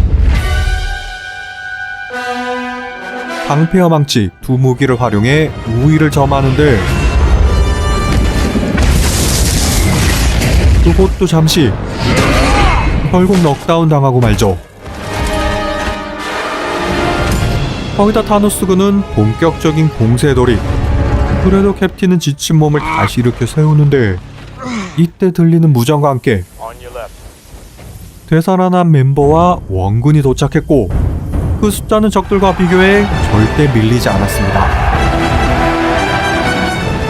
방패와 망치 두 무기를 활용해 우위를 점하는데 그것도 잠시. 결국 넉다운 당하고 말죠. 거기다 타노스군은 본격적인 공세 돌입. 그래도 캡틴은 지친 몸을 다시 일으켜 세우는데 이때 들리는 무전과 함께 되살아난 멤버와 원군이 도착했고 그 숫자는 적들과 비교해 절대 밀리지 않았습니다.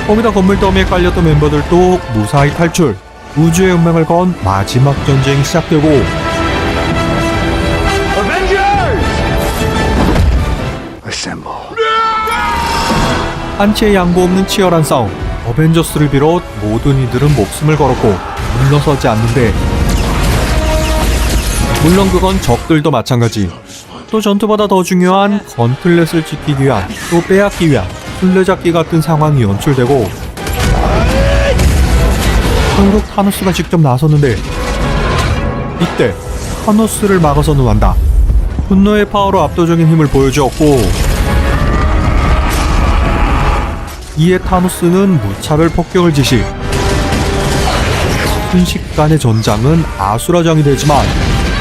거기다 건물 더미에 깔렸던 멤버들도 무사히 탈출. 우주의 운명을 건 마지막 전쟁이 시작되고 한치의 양보 없는 치열한 싸움. 어벤져스를 비롯 모든 이들은 목숨을 걸었고 물러서지 않는데 물론 그건 적들도 마찬가지. 또 전투보다 더 중요한 건틀렛을 지키기 위한 또 빼앗기 위한 술래잡기 같은 상황이 연출되고 결국 타노스가 직접 나섰는데 이때 타노스를 막아서는 완다. 분노의 파워로 압도적인 힘을 보여주었고 이에 타노스는 무차별 폭격을 지시. 순식간의 전장은 아수라장이 되지만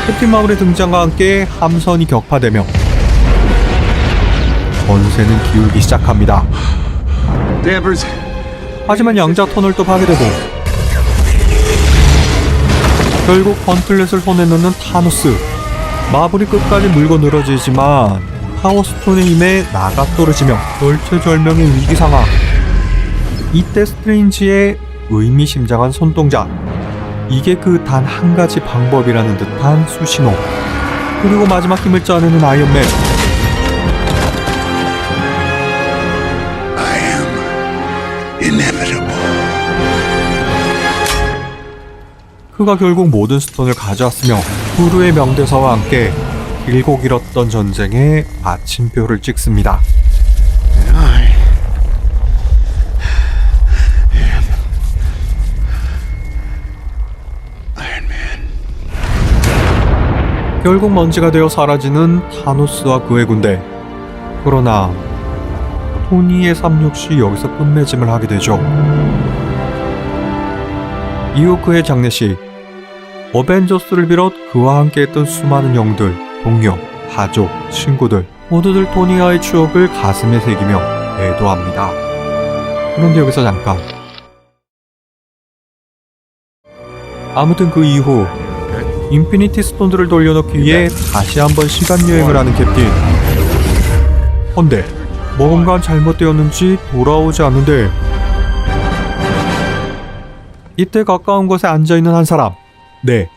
캡틴 마블의 등장과 함께 함선이 격파되며 전세는 기울기 시작합니다. 하지만 양자 터널도 파괴되고 결국 건틀렛을 손에 넣는 타노스. 마블이 끝까지 물고 늘어지지만 파워스톤의 힘에 나가 떨어지며 절체절명의 위기 상황. 이때 스트레인지의 의미심장한 손동작. 이게 그 단 한 가지 방법이라는 듯한 수신호. 그리고 마지막 힘을 짜내는 아이언맨. I am inevitable. 그가 결국 모든 스톤을 가져왔으며 구루의 명대사와 함께 길고 길었던 전쟁에 마침표를 찍습니다. 결국 먼지가 되어 사라지는 타노스와 그의 군대. 그러나 토니의 삶 역시 여기서 끝맺음을 하게 되죠. 이후 그의 장례식. 어벤져스를 비롯 그와 함께했던 수많은 영들, 동료, 가족, 친구들 모두들 토니와의 추억을 가슴에 새기며 애도합니다. 그런데 여기서 잠깐. 아무튼 그 이후 인피니티 스톤들을 돌려놓기 위해 다시 한번 시간여행을 하는 캡틴. 헌데 뭔가 잘못되었는지 돌아오지 않는데 이때 가까운 곳에 앉아있는 한 사람. 네,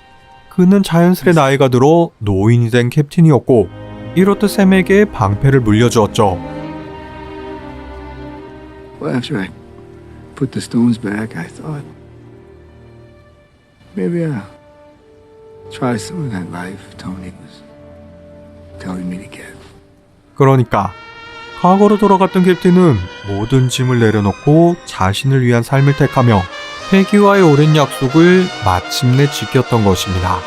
그는 자연스레 나이가 들어 노인이 된 캡틴이었고 이렇듯 샘에게 방패를 물려주었죠. Well, after I put the stones back, I thought maybe I'll try some of that life Tony was telling me to get. 그러니까 과거로 돌아갔던 캡틴은 모든 짐을 내려놓고 자신을 위한 삶을 택하며 패기와의 오랜 약속을 마침내 지켰던 것입니다.